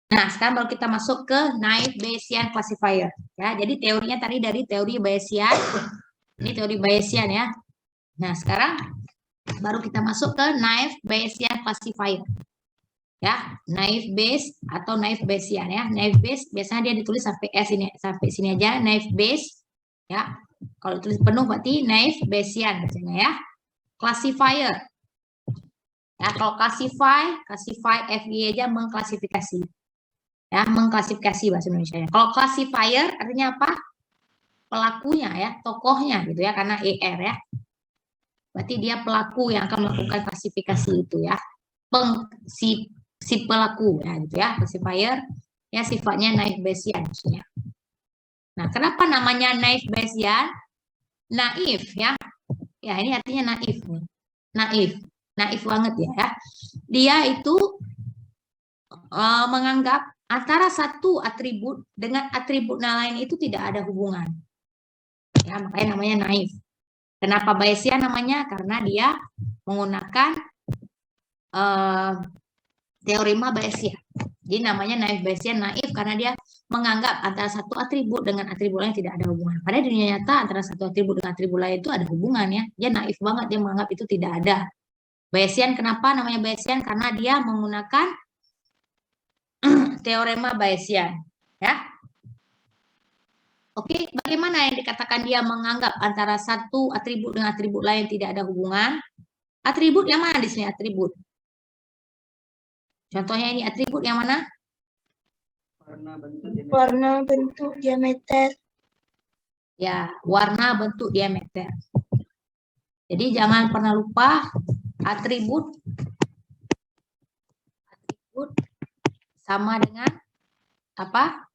Nah, sekarang baru kita masuk ke naive Bayesian classifier. Ya, jadi teorinya tadi dari teori Bayesian. Ini teori Bayesian ya. Nah, sekarang baru kita masuk ke naive Bayesian classifier. Ya, naive Bayes atau naive Bayesian ya. Naive Bayes biasanya dia ditulis sampai sampai sini aja, naive Bayes ya. Kalau tulis penuh berarti naive Bayesian bacanya ya. Classifier. Ya, kalau classify FG aja mengklasifikasi. Ya, mengklasifikasi bahasa Indonesia. Kalau classifier artinya apa? Pelakunya ya, tokohnya gitu ya, karena ER ya. Berarti dia pelaku yang akan melakukan klasifikasi itu ya. Si pelaku ya gitu ya, classifier ya sifatnya naive Bayesian maksudnya. Nah, kenapa namanya naive Bayesian? Naif ya. Ya, ini artinya naif nih. Naif banget ya. Dia itu menganggap antara satu atribut dengan atribut lain itu tidak ada hubungan. Ya, makanya namanya naif. Kenapa Bayesian namanya? Karena dia menggunakan teorema Bayesian. Jadi namanya naif Bayesian, naif karena dia menganggap antara satu atribut dengan atribut lain tidak ada hubungan. Pada dunia nyata antara satu atribut dengan atribut lain itu ada hubungannya. Dia naif banget, dia menganggap itu tidak ada. Bayesian kenapa namanya Bayesian? Karena dia menggunakan teorema Bayesian, ya. Oke, bagaimana yang dikatakan dia menganggap antara satu atribut dengan atribut lain tidak ada hubungan? Atribut yang mana di sini atribut? Contohnya ini atribut yang mana? Warna, bentuk, diameter. Ya, warna, bentuk, diameter. Jadi jangan pernah lupa atribut sama dengan apa?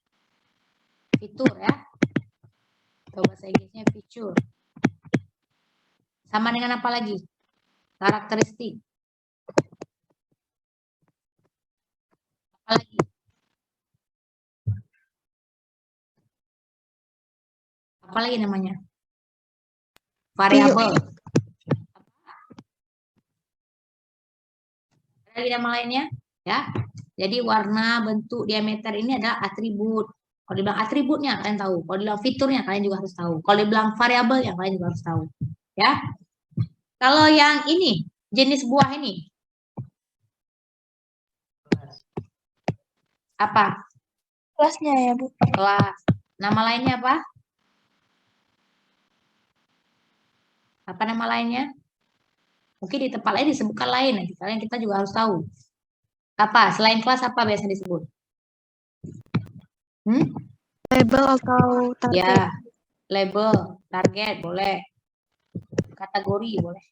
Fitur ya. Atau bahasa Inggrisnya feature. Sama dengan apa lagi? Karakteristik. Apa lagi? Apa lagi namanya? Variabel. Ada lagi nama lainnya? Ya. Jadi warna, bentuk, diameter ini adalah atribut. Kalau dibilang atributnya kalian tahu. Kalau dibilang fiturnya kalian juga harus tahu. Kalau dibilang variabelnya kalian juga harus tahu. Ya. Kalau yang ini, jenis buah ini, apa? Kelasnya ya, Bu. Kelas. Nama lainnya apa? Apa nama lainnya? Mungkin di tempat lain disebutkan lain. Nanti kalian kita juga harus tahu. Apa? Selain kelas apa biasa disebut? Label atau target. Ya, label, target boleh. Kategori boleh.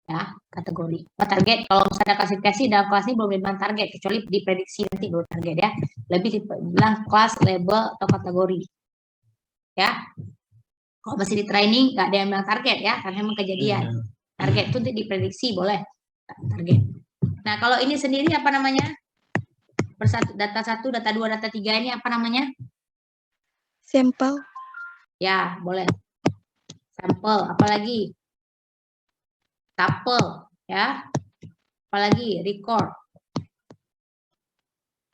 Ya, kategori. Target kalau misalnya klasifikasi dalam kelas ini belum dibilang target, kecuali diprediksi nanti baru target ya. Lebih dibilang kelas, label, atau kategori. Ya. Kalau masih di training nggak ada yang bilang target ya, karena memang kejadian. Target itu diprediksi boleh. Target. Nah, kalau ini sendiri apa namanya? Data 1, data 2, data 3 ini apa namanya? Sampel. Ya, boleh. Sampel, apalagi? Tuple, ya. Apalagi? Record.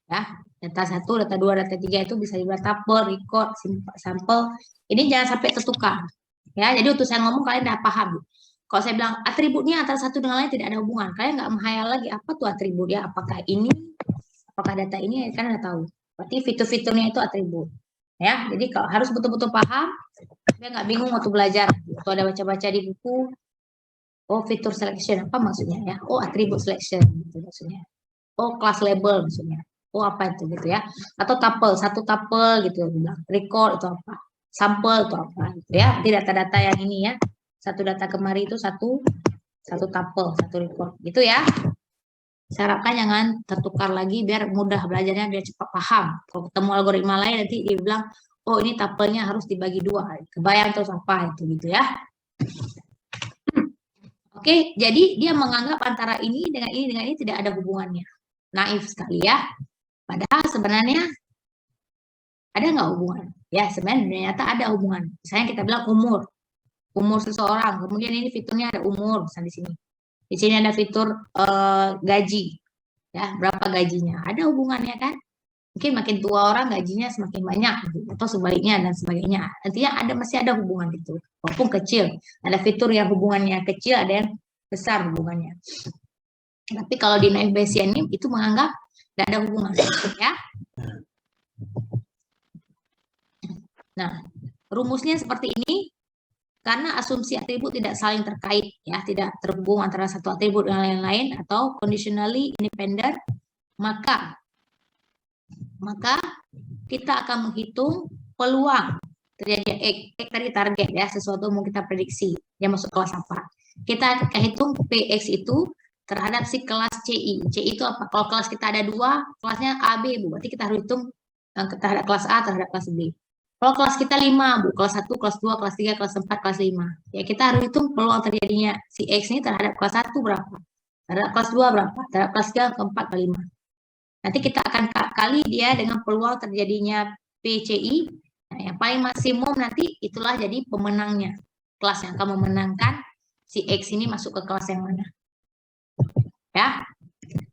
Ya, data 1, data 2, data 3 itu bisa dibuat tuple, record, sampel. Ini jangan sampai tertukar. Ya, jadi waktu saya ngomong kalian udah paham. Kalau saya bilang atributnya antara satu dengan lain tidak ada hubungan, kalian nggak menghayal lagi apa tuh atributnya, apakah ini, apakah data ini, kan udah tahu. Berarti fitur-fiturnya itu atribut. Ya, jadi kalau harus betul-betul paham, biar nggak bingung waktu belajar. Atau ada baca-baca di buku, oh fitur selection apa maksudnya ya? Oh atribut selection gitu maksudnya. Oh class label maksudnya. Oh apa itu gitu ya? Atau tuple, satu tuple gitu bilang. Record itu apa? Sampel itu apa gitu ya? Jadi data-data yang ini ya. Satu data kemari itu satu tuple, satu record gitu ya. Saya harapkan jangan tertukar lagi biar mudah belajarnya, biar cepat paham. Kalau ketemu algoritma lain nanti dia bilang, oh ini tapelnya harus dibagi 2. Kebayang terus apa itu gitu ya. Oke, jadi dia menganggap antara ini dengan ini tidak ada hubungannya. Naif sekali ya. Padahal sebenarnya ada nggak hubungan? Ya sebenarnya ternyata ada hubungan. Misalnya kita bilang umur seseorang. Kemudian ini fiturnya ada umur, misalnya di sini. Di sini ada fitur gaji, ya berapa gajinya? Ada hubungannya kan? Mungkin makin tua orang gajinya semakin banyak, gitu. Atau sebaliknya dan sebagainya. Artinya masih ada hubungan itu, walaupun kecil. Ada fitur yang hubungannya kecil, ada yang besar hubungannya. Tapi kalau di naive Bayesian ini itu menganggap tidak ada hubungan, ya. Nah, rumusnya seperti ini. Karena asumsi atribut tidak saling terkait, ya, tidak terhubung antara satu atribut dengan lain-lain atau conditionally independent, maka kita akan menghitung peluang terjadi X tadi target ya, sesuatu mau kita prediksi dia masuk kelas apa. Kita akan hitung PX itu terhadap si kelas CI. CI itu apa? Kalau kelas kita ada 2, kelasnya A, B, Bu. Berarti kita harus hitung terhadap kelas A terhadap kelas B. Kalau kelas kita 5, Bu, kelas 1, kelas 2, kelas 3, kelas 4, kelas 5. Ya, kita harus hitung peluang terjadinya si X ini terhadap kelas 1 berapa, terhadap kelas 2 berapa, terhadap kelas 3, keempat, kelima. Nanti kita akan kali dia dengan peluang terjadinya PCI. Nah, yang paling maksimum nanti itulah jadi pemenangnya. Kelas yang akan memenangkan si X ini masuk ke kelas yang mana. Ya,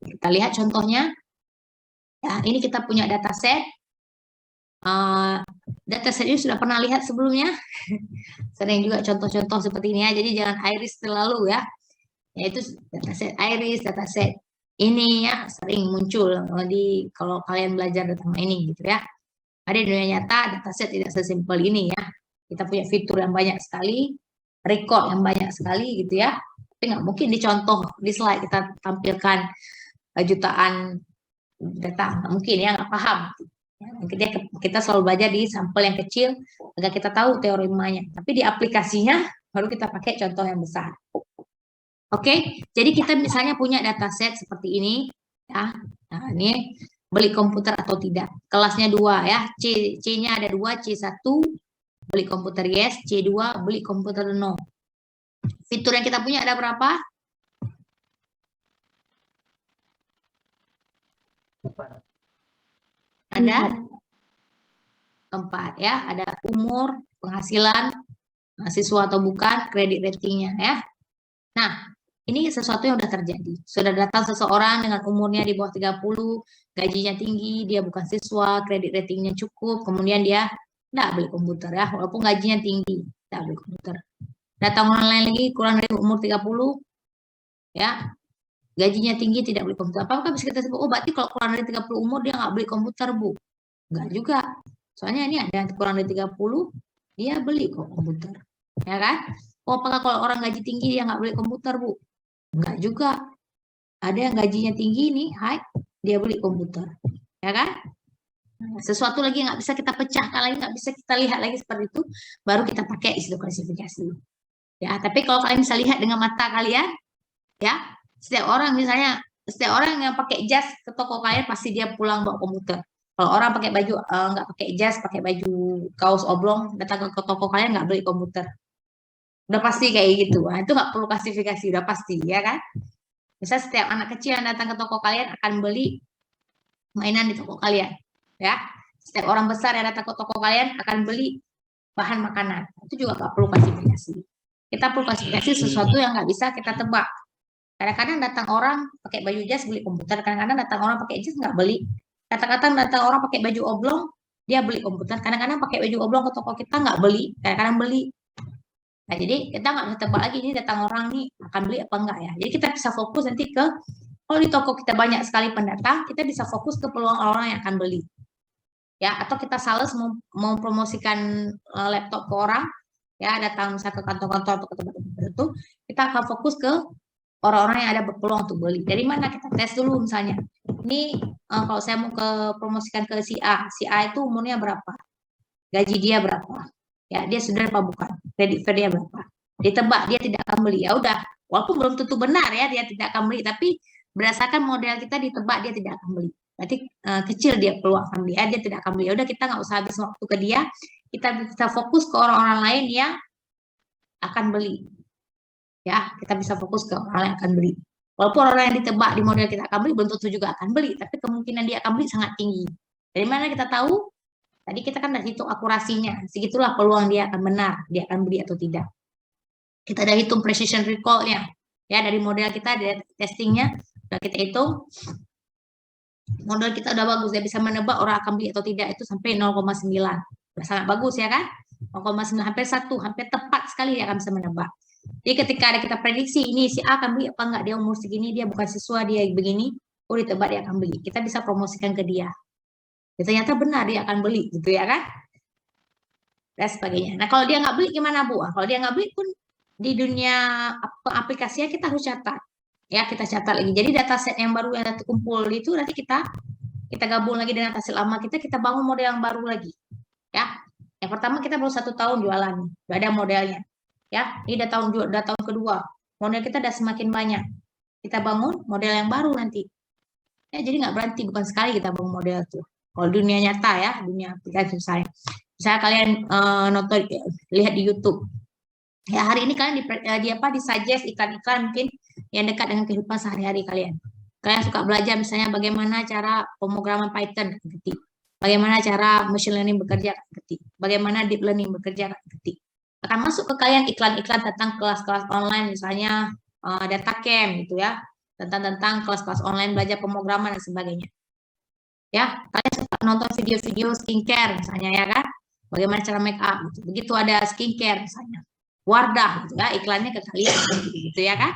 kita lihat contohnya. Ya, ini kita punya dataset. Dataset ini sudah pernah lihat sebelumnya, sering juga contoh-contoh seperti ini ya, jadi jangan iris terlalu ya, yaitu dataset iris, dataset ini ya sering muncul kalau kalian belajar tentang ini gitu ya. Ada di dunia nyata dataset tidak sesimpel ini ya, kita punya fitur yang banyak sekali, record yang banyak sekali gitu ya, tapi nggak mungkin dicontoh di slide kita tampilkan jutaan data, nggak mungkin ya, nggak paham. Kita selalu belajar di sampel yang kecil agar kita tahu teoremanya. Tapi di aplikasinya baru kita pakai contoh yang besar. Oke, jadi kita misalnya punya dataset seperti ini, ya. Nah, ini beli komputer atau tidak. Kelasnya 2 ya. C-nya ada 2, C1 beli komputer yes, C2 beli komputer no. Fitur yang kita punya ada berapa? 4. Ada 4 ya, ada umur, penghasilan, mahasiswa atau bukan, kredit ratingnya ya. Nah, ini sesuatu yang udah terjadi. Sudah datang seseorang dengan umurnya di bawah 30, gajinya tinggi, dia bukan siswa, kredit ratingnya cukup, kemudian dia nggak beli komputer ya, walaupun gajinya tinggi, nggak beli komputer. Datang orang lain lagi kurang dari umur 30, ya, gajinya tinggi, tidak beli komputer. Apakah bisa kita sebut, oh berarti kalau kurang dari 30 umur dia nggak beli komputer, Bu? Nggak juga. Soalnya ini ada yang kurang dari 30, dia beli kok komputer. Ya kan? Oh, apakah kalau orang gaji tinggi dia nggak beli komputer, Bu? Enggak juga. Ada yang gajinya tinggi nih, high, dia beli komputer. Ya kan? Sesuatu lagi yang nggak bisa kita pecahkan lagi, nggak bisa kita lihat lagi seperti itu, baru kita pakai istilah klasifikasi. Ya, tapi kalau kalian bisa lihat dengan mata kalian, ya, setiap orang misalnya, setiap orang yang pakai jas ke toko kalian pasti dia pulang bawa komputer. Kalau orang pakai baju nggak pakai jas, pakai baju kaos oblong, datang ke toko kalian nggak beli komputer. Udah pasti kayak gitu. Nah, itu nggak perlu klasifikasi, udah pasti, ya kan? Misal setiap anak kecil yang datang ke toko kalian akan beli mainan di toko kalian, ya. Setiap orang besar yang datang ke toko kalian akan beli bahan makanan. Itu juga nggak perlu klasifikasi. Kita perlu klasifikasi sesuatu yang nggak bisa kita tebak. Kadang-kadang datang orang pakai baju jas beli komputer, kadang-kadang datang orang pakai jas nggak beli. Kadang-kadang datang orang pakai baju oblong, dia beli komputer. Kadang-kadang pakai baju oblong ke toko kita nggak beli, kadang-kadang beli. Nah, jadi kita nggak bisa tebak lagi ini datang orang nih akan beli apa enggak ya. Jadi kita bisa fokus nanti ke, kalau di toko kita banyak sekali pendatang, kita bisa fokus ke peluang orang yang akan beli. Ya, atau kita sales mau promosikan laptop ke orang, ya datang misalnya ke kantor-kantor atau ke tempat-tempat tertentu, kita akan fokus ke orang-orang yang ada berpeluang untuk beli. Dari mana kita tes dulu misalnya. Ini kalau saya mau promosikan ke si A itu umurnya berapa? Gaji dia berapa? Ya, dia sudah apa bukan? Kredit dia berapa? Ditebak dia tidak akan beli. Ya udah, walaupun belum tentu benar ya dia tidak akan beli, tapi berdasarkan model kita ditebak dia tidak akan beli. Berarti kecil dia peluang akan beli, dia tidak akan beli. Ya udah, kita nggak usah habis waktu ke dia, kita bisa fokus ke orang-orang lain yang akan beli. Ya, kita bisa fokus ke orang yang akan beli. Walaupun orang yang ditebak di model kita akan beli belum tentu juga akan beli, tapi kemungkinan dia akan beli sangat tinggi. Dari mana kita tahu? Tadi kita kan udah hitung akurasinya, segitulah peluang dia akan benar, dia akan beli atau tidak. Kita udah hitung precision recall-nya, ya dari model kita, dari testingnya, udah kita hitung. Model kita udah bagus, dia bisa menebak orang akan beli atau tidak itu sampai 0,9. Udah sangat bagus ya kan? 0,9 hampir 1, hampir tepat sekali dia akan bisa menebak. Jadi ketika ada kita prediksi ini si A akan beli apa enggak, dia umur segini, dia bukan siswa, dia begini, oh ditebak dia akan beli. Kita bisa promosikan ke dia. Ya, ternyata benar dia akan beli gitu ya kan, dan sebagainya. Nah kalau dia nggak beli gimana Bu? Kalau dia nggak beli pun di dunia aplikasinya kita harus catat ya, kita catat lagi. Jadi dataset yang baru yang terkumpul itu nanti kita gabung lagi dengan dataset lama kita bangun model yang baru lagi ya. Yang pertama kita baru 1 tahun jualan, udah ada modelnya ya. Ini udah tahun kedua, model kita udah semakin banyak, kita bangun model yang baru nanti ya. Jadi nggak berhenti, bukan sekali kita bangun model tuh. Kalau dunia nyata ya, dunia aplikasi misalnya kalian nonton, lihat di YouTube. Ya hari ini kalian di suggest iklan-iklan mungkin yang dekat dengan kehidupan sehari-hari kalian. Kalian suka belajar misalnya bagaimana cara pemrograman Python, ketik. Bagaimana cara machine learning bekerja, ketik. Bagaimana deep learning bekerja, ketik. Akan masuk ke kalian iklan-iklan tentang kelas-kelas online misalnya data camp gitu ya. Tentang kelas-kelas online belajar pemrograman dan sebagainya. Ya, kalian suka nonton video-video skincare misalnya ya kan, bagaimana cara make up gitu. Begitu ada skincare misalnya, Wardah gitu ya, iklannya ke kalian gitu ya kan,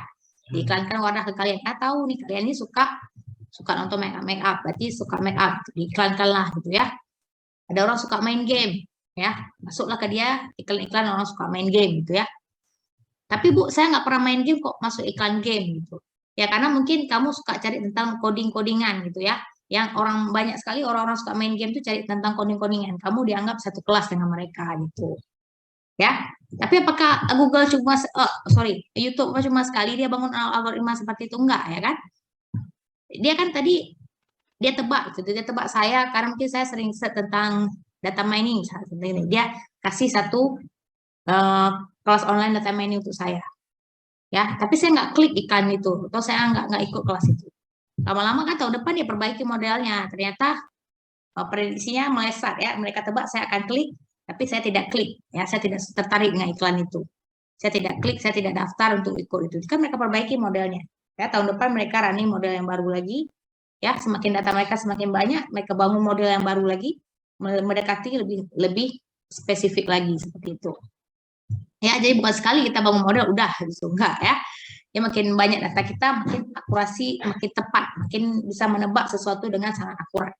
diiklankan Wardah ke kalian. Tahu nih kalian ini suka nonton make up, berarti suka make up, diiklankan lah gitu ya. Ada orang suka main game ya, masuklah ke dia iklan-iklan orang suka main game gitu ya. Tapi Bu, saya nggak pernah main game kok masuk iklan game gitu. Ya karena mungkin kamu suka cari tentang coding-codingan gitu ya. Yang banyak sekali orang-orang suka main game itu cari tentang coding-codingan. Kamu dianggap satu kelas dengan mereka gitu. Ya. Tapi apakah Google YouTube cuma sekali dia bangun algoritma seperti itu? Enggak ya kan? Dia kan tadi dia tebak gitu. Dia tebak saya karena mungkin saya sering tentang data mining misalnya. Dia kasih satu kelas online data mining untuk saya. Ya, tapi saya nggak klik iklan itu, atau saya nggak ikut kelas itu. Lama-lama kan tahun depan dia perbaiki modelnya, ternyata prediksinya meleset ya, mereka tebak saya akan klik, tapi saya tidak klik, ya saya tidak tertarik dengan iklan itu. saya tidak klik, saya tidak daftar untuk ikut itu. Kan mereka perbaiki modelnya. Ya, tahun depan mereka running model yang baru lagi. Ya, semakin data mereka semakin banyak, mereka bangun model yang baru lagi, mendekati lebih spesifik lagi seperti itu. Ya, jadi bukan sekali kita bangun model udah gitu, enggak ya. Ya makin banyak data kita, makin akurasi, makin tepat, makin bisa menebak sesuatu dengan sangat akurat.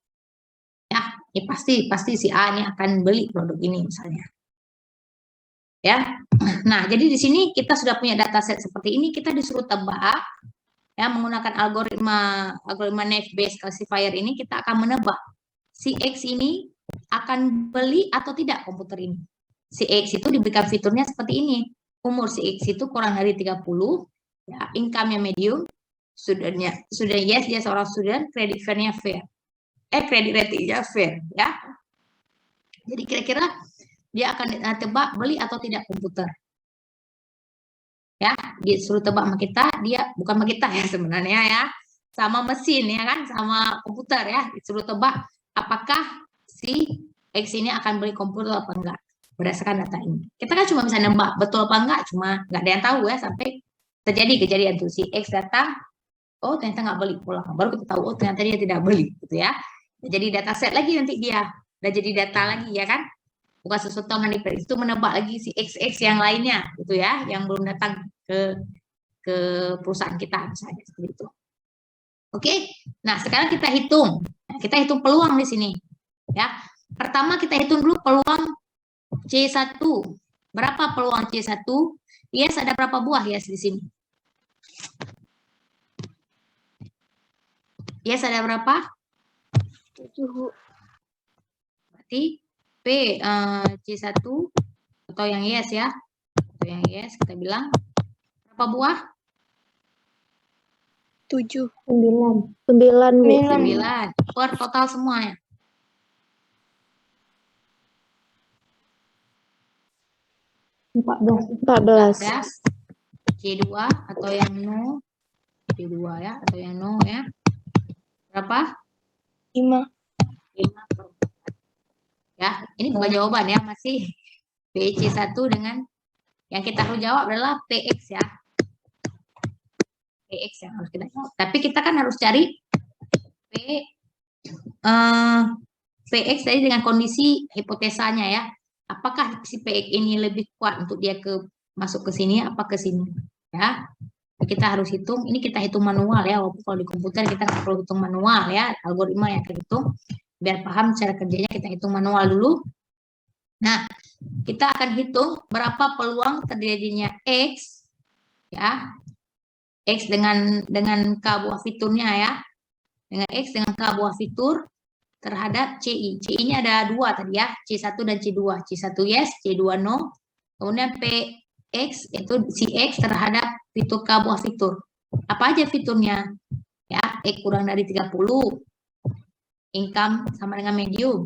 Ya, ini pasti si A ini akan beli produk ini misalnya. Ya. Nah, jadi di sini kita sudah punya dataset seperti ini, kita disuruh tebak ya menggunakan algoritma Naive Bayes classifier ini, kita akan menebak si X ini akan beli atau tidak komputer ini. Si X itu diberikan fiturnya seperti ini. Umur si X itu kurang dari 30, ya, income-nya medium, sudah yes, dia seorang student, credit fair-nya fair. Credit rating-nya fair, ya. Jadi kira-kira dia akan tebak beli atau tidak komputer. Ya, disuruh tebak sama kita, dia bukan sama kita ya sebenarnya ya. Sama mesin ya kan, sama komputer ya, disuruh tebak apakah si X ini akan beli komputer apa enggak berdasarkan data ini. Kita kan cuma bisa nembak betul apa enggak, cuma nggak ada yang tahu ya sampai terjadi kejadian tuh si X datang, oh ternyata nggak beli pulang, baru kita tahu oh ternyata dia tidak beli gitu ya. Jadi dataset lagi nanti dia, udah jadi data lagi ya kan, bukan sesuatu yang diprediksi, itu menebak lagi si XX yang lainnya gitu ya, yang belum datang ke perusahaan kita misalnya seperti itu. Oke, nah sekarang kita hitung, peluang di sini ya. Pertama kita hitung dulu peluang C1. Berapa peluang C1? Yes, ada berapa buah yes di sini? Yes, ada berapa? 7. Berarti P C1 atau yang yes ya. Atau yang yes kita bilang berapa buah? 7. 9. 9, Bu. 9. Per total semuanya. 14. C2 atau yang no. C2 ya, atau yang no ya. Berapa? 5. 5 per 4. Ya, ini bukan jawaban ya, masih PC1 dengan yang kita harus jawab adalah PX ya. PX yang harus kita jawab. Tapi kita kan harus cari PX tadi dengan kondisi hipotesanya ya. Apakah si PX ini lebih kuat untuk dia masuk ke sini apa ke sini ya. Kita harus hitung, ini kita hitung manual ya, walaupun kalau di komputer kita nggak perlu hitung manual ya, algoritma yang kita hitung, biar paham cara kerjanya kita hitung manual dulu. Nah, kita akan hitung berapa peluang terjadinya X ya, X dengan K buah fiturnya ya, dengan X dengan K buah fitur terhadap CI. CI-nya ada 2 tadi ya, C1 dan C2. C1 yes, C2 no. Kemudian PX itu si X terhadap fitur K buah fitur. Apa aja fiturnya? Ya, X kurang dari 30. Income sama dengan medium.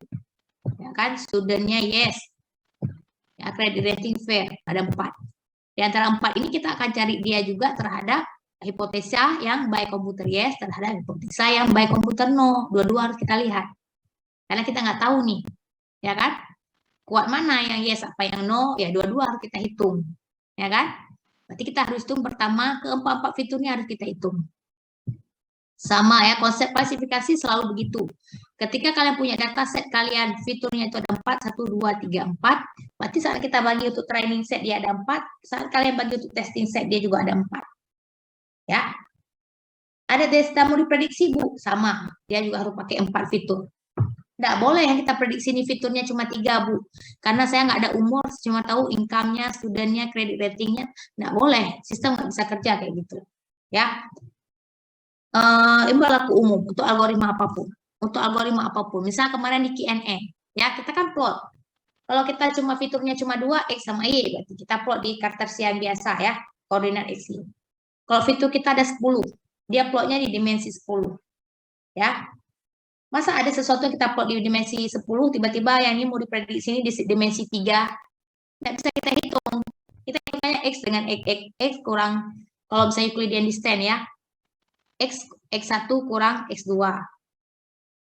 Ya kan, studentnya yes. Ya, credit rating fair, ada 4. Di antara 4 ini kita akan cari dia juga terhadap hipotesa yang by komputer yes terhadap hipotesa yang by komputer no. Dua-dua harus kita lihat. Karena kita nggak tahu nih, ya kan? Kuat mana yang yes, apa yang no, ya dua-dua harus kita hitung, ya kan? Berarti kita harus hitung pertama, keempat fiturnya harus kita hitung. Sama ya, konsep klasifikasi selalu begitu. Ketika kalian punya dataset kalian, fiturnya itu ada 4, 1, 2, 3, 4. Berarti saat kita bagi untuk training set dia ada 4, saat kalian bagi untuk testing set dia juga ada 4. Ya. Ada data mau diprediksi, Bu? Sama, dia juga harus pakai 4 fitur. Nggak boleh yang kita prediksi ini fiturnya cuma 3, Bu. Karena saya nggak ada umur, cuma tahu income-nya, student-nya, credit rating-nya. Nggak boleh, sistem nggak bisa kerja kayak gitu. Ya. Ini berlaku umum untuk algoritma apapun. Untuk algoritma apapun. Misal kemarin di Q&A, ya kita kan plot. Kalau kita cuma fiturnya cuma 2, X sama Y, berarti kita plot di Cartesian biasa ya, koordinat X, Y. Kalau fitur kita ada 10, dia plotnya di dimensi 10. Ya. Masa ada sesuatu yang kita plot di dimensi 10, tiba-tiba yang ini mau diprediksi ini di dimensi 3. Nggak bisa kita hitung. Kita hitungnya X dengan X kurang, kalau misalnya Euclidean distance ya, X1 kurang X2.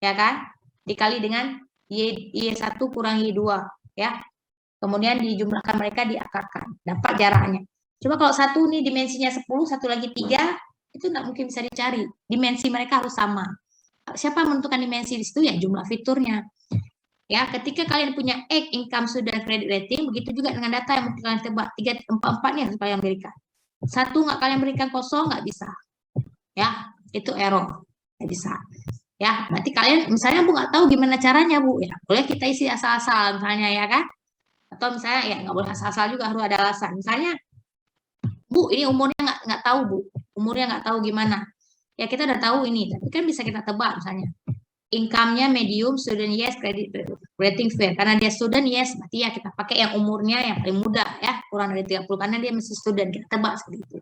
Ya kan? Dikali dengan Y1 kurang Y2. Ya. Kemudian dijumlahkan mereka, diakarkan. Dapat jaraknya. Coba kalau satu nih dimensinya 10, satu lagi 3, itu nggak mungkin bisa dicari. Dimensi mereka harus sama. Siapa yang menentukan dimensi di situ? Ya jumlah fiturnya. Ya, ketika kalian punya X income student credit rating, begitu juga dengan data yang mungkin kalian tebak 3, 4, 4 nih harus kalian berikan. Satu nggak kalian berikan kosong, nggak bisa. Ya, itu error. Nggak bisa. Ya, berarti kalian, misalnya Bu nggak tahu gimana caranya Bu, ya boleh kita isi asal-asal misalnya ya kan? Atau misalnya ya nggak boleh asal-asal juga, harus ada alasan. Misalnya, Bu ini umurnya nggak tahu Bu, umurnya nggak tahu gimana. Ya kita udah tahu ini, tapi kan bisa kita tebak misalnya. Income-nya medium, student yes, credit rating fair. Karena dia student yes, berarti ya kita pakai yang umurnya yang paling muda ya, kurang dari 30 karena dia masih student, kita tebak seperti itu.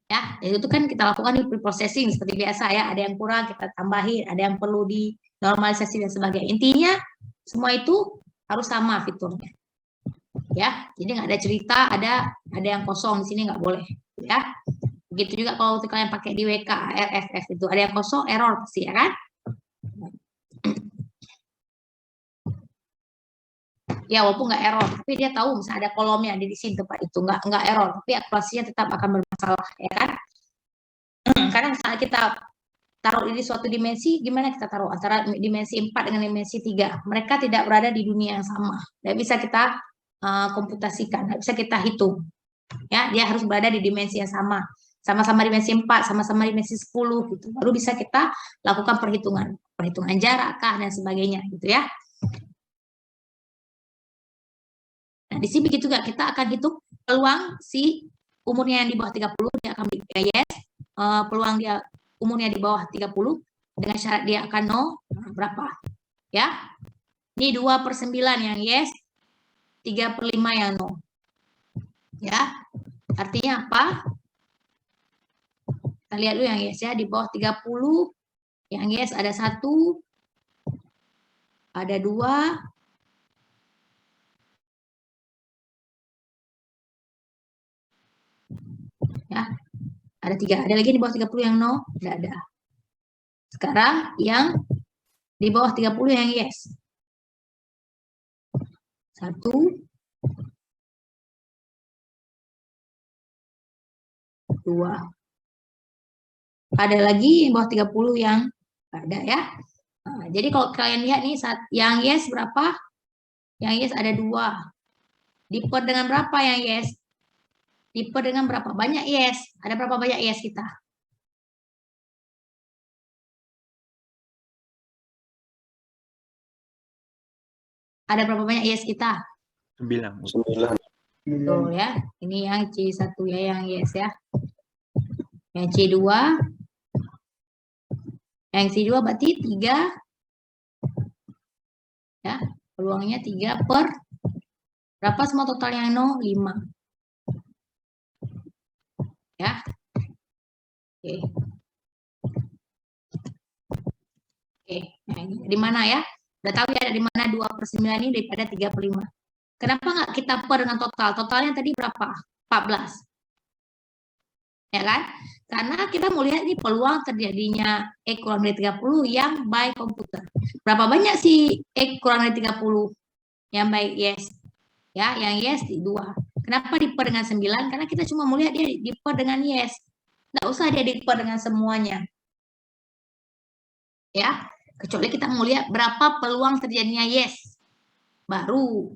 Ya, itu kan kita lakukan di pre-processing seperti biasa ya, ada yang kurang kita tambahin, ada yang perlu dinormalisasi dan sebagainya. Intinya semua itu harus sama fiturnya. Ya, jadi nggak ada cerita, ada yang kosong di sini nggak boleh ya. Begitu juga kalau kalian pakai di WK, RFF itu ada yang kosong, error pasti ya kan? Ya walaupun nggak error, tapi dia tahu misalnya ada kolomnya di sini tempat itu nggak error, tapi akurasinya tetap akan bermasalah ya kan? Karena misalnya kita taruh ini suatu dimensi, gimana kita taruh antara dimensi 4 dengan dimensi 3? Mereka tidak berada di dunia yang sama, nggak bisa kita komputasikan, nggak bisa kita hitung. Ya, dia harus berada di dimensi yang sama, sama-sama dimensi 4, sama-sama dimensi 10 gitu. Baru bisa kita lakukan perhitungan jarak kah dan sebagainya gitu ya. Nah, di sini begitu juga kita akan hitung peluang si umurnya yang di bawah 30 dia akan yes, peluang dia umurnya di bawah 30 dengan syarat dia akan no berapa? Ya. Ini 2/9 yang yes, 3/5 yang no. Ya. Artinya apa? Kita lihat dulu yang yes ya, di bawah 30 yang yes ada 1, ada 2, ya. Ada 3, ada lagi di bawah 30 yang no, tidak ada. Sekarang yang di bawah 30 yang yes. 1, 2. Ada lagi yang bawah 30 yang ada ya. Nah, jadi kalau kalian lihat nih yang yes berapa? Yang yes ada 2. Diper dengan berapa yang yes? Diper dengan berapa banyak yes? Ada berapa banyak yes kita? Ada berapa banyak yes kita? 9. Tuh ya. Ini yang C1 ya yang yes ya. Yang C2. Yang C2 berarti 3. Ya, peluangnya 3 per berapa semua total yang no? 5. Ya. Oke. Oke. Nah, di mana ya? Udah tahu ya dari mana 2/9 ini daripada 3/5. Kenapa nggak kita per dengan total? Totalnya tadi berapa? 14. Ya kan? Karena kita mau lihat nih peluang terjadinya X kurang dari 30 yang by komputer. Berapa banyak sih X kurang dari 30 yang by yes? Ya, yang yes di 2. Kenapa diper dengan 9? Karena kita cuma mau lihat dia diper dengan yes. Nggak usah dia diper dengan semuanya. Ya, kecuali kita mau lihat berapa peluang terjadinya yes. Baru.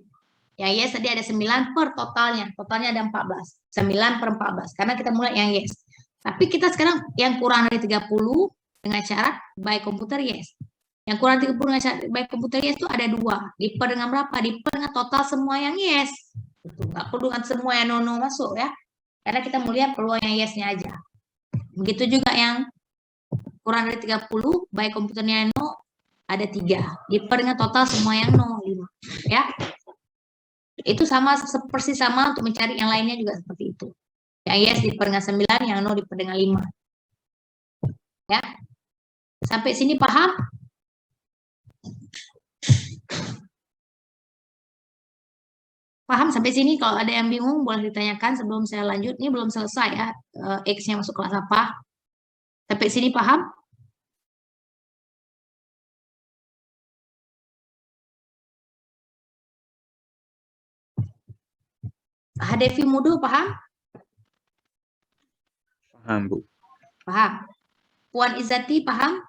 Yang yes tadi ada 9 per totalnya. Totalnya ada 14. 9 per 14. Karena kita mulai yang yes. Tapi kita sekarang yang kurang dari 30 dengan syarat by komputer yes. Yang kurang 30 dengan syarat by komputer yes itu ada 2. Diper dengan berapa? Diper dengan total semua yang yes. Nggak perlu dengan semua yang no masuk ya. Karena kita melihat peluang yang yes-nya aja. Begitu juga yang kurang dari 30 by komputernya no ada 3. Diper dengan total semua yang no 5. Ya. Itu sama persis sama untuk mencari yang lainnya juga seperti itu. Yang yes diper dengan 9, yang no diper dengan 5. Ya. Sampai sini paham? Paham sampai sini? Kalau ada yang bingung boleh ditanyakan sebelum saya lanjut. Ini belum selesai ya. X-nya masuk kelas apa? Sampai sini paham? Hadefi Mudo paham? Paham, Bu. Paham. Puan Izzati paham?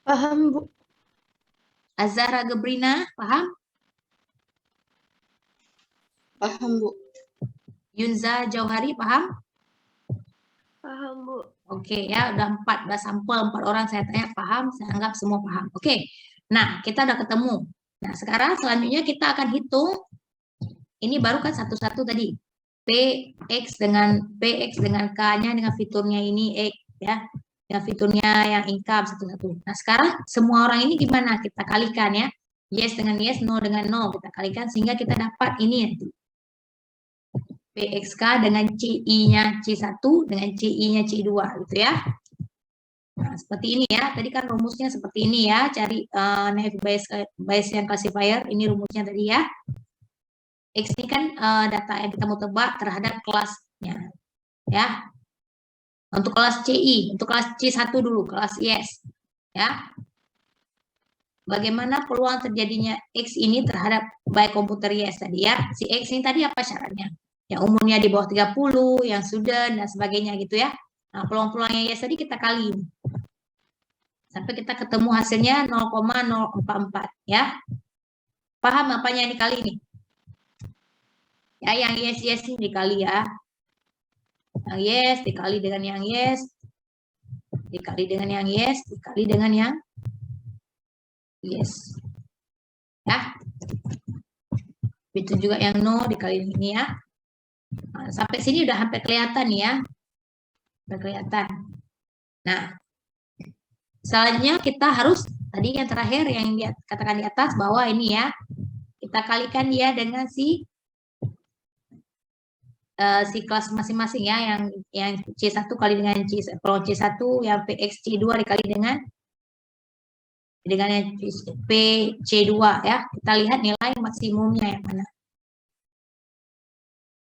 Paham, Bu. Azhara Gebrina paham? Paham, Bu. Yunza Jauhari paham? Paham, Bu. Oke ya, udah 4 sampel, 4 orang saya tanya paham, saya anggap semua paham. Oke, nah kita udah ketemu. Nah sekarang selanjutnya kita akan hitung, ini baru kan satu-satu tadi. PX dengan K-nya dengan fiturnya ini X ya, dengan fiturnya yang income satu-satu. Nah sekarang semua orang ini gimana? Kita kalikan ya, yes dengan yes, no dengan no, kita kalikan sehingga kita dapat ini nanti. PXK dengan CI-nya C1 dengan CI-nya C2 gitu ya. Nah, seperti ini ya. Tadi kan rumusnya seperti ini ya. Cari naive Bayesian classifier. Ini rumusnya tadi ya. X ini kan data yang kita mau tebak terhadap kelasnya. Ya. Untuk kelas CI, untuk kelas C1 dulu, kelas yes. Ya. Bagaimana peluang terjadinya X ini terhadap by komputer yes tadi ya. Si X ini tadi apa syaratnya? Yang umurnya di bawah 30, yang student, dan sebagainya gitu ya. Nah, peluang-peluangnya yes tadi kita kali. Sampai kita ketemu hasilnya 0,044 ya. Paham apanya yang dikali ini? Ya, yang yes ini dikali ya. Yang yes dikali dengan yang yes. Dikali dengan yang yes, dikali dengan yang yes. Ya. Itu juga yang no dikali ini ya. Nah, sampai sini udah hampir kelihatan ya. Udah kelihatan. Nah, selanjutnya kita harus, tadi yang terakhir yang katakan di atas bahwa ini ya, kita kalikan dia dengan si kelas masing-masing ya, yang C1 kali dengan peluang C1, yang PX C2 dikali dengan yang PC2 ya. Kita lihat nilai maksimumnya yang mana.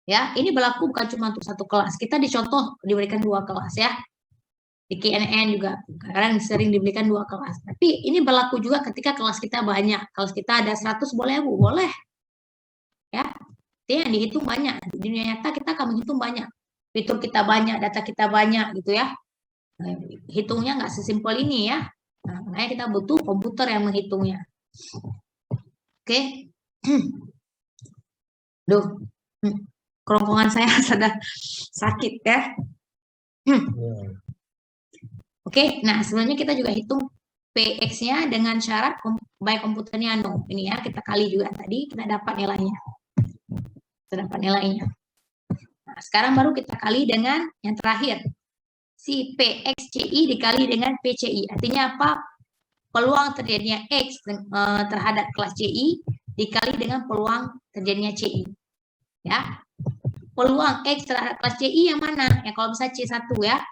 Ya, ini berlaku bukan cuma untuk satu kelas. Kita dicontoh diberikan 2 kelas ya. Di KNN juga kadang sering diberikan 2 kelas. Tapi ini berlaku juga ketika kelas kita banyak. Kelas kita ada 100 boleh Bu? Boleh. Ya. Itu yang dihitung banyak. Di dunia nyata kita akan menghitung banyak. Fitur kita banyak, data kita banyak gitu ya. Nah, hitungnya nggak sesimpel ini ya. Nah, makanya kita butuh komputer yang menghitungnya. Oke. Duh. Kerongkongan saya sudah sakit ya. Oke, nah sebenarnya kita juga hitung PX-nya dengan syarat by komputernya no. Ini ya, kita kali juga tadi, kita dapat nilainya. Kita dapat nilainya. Nah, sekarang baru kita kali dengan yang terakhir. Si PXCI dikali dengan PCI. Artinya apa? Peluang terjadinya X terhadap kelas CI dikali dengan peluang terjadinya CI. Ya. Peluang X terhadap kelas CI yang mana? Ya kalau misalnya C1 ya.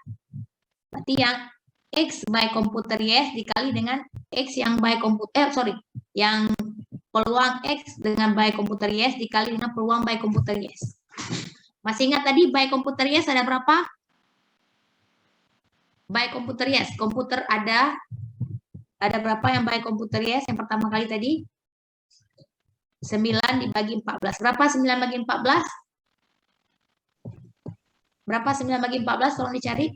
Berarti yang X by komputer yes dikali dengan X yang by komputer, yang peluang X dengan by komputer yes dikali dengan peluang by komputer yes. Masih ingat tadi by komputer yes ada berapa? By komputer yes, komputer ada berapa yang by komputer yes yang pertama kali tadi? 9 dibagi 14. Berapa 9 bagi 14? Berapa 9 bagi 14? Tolong dicari.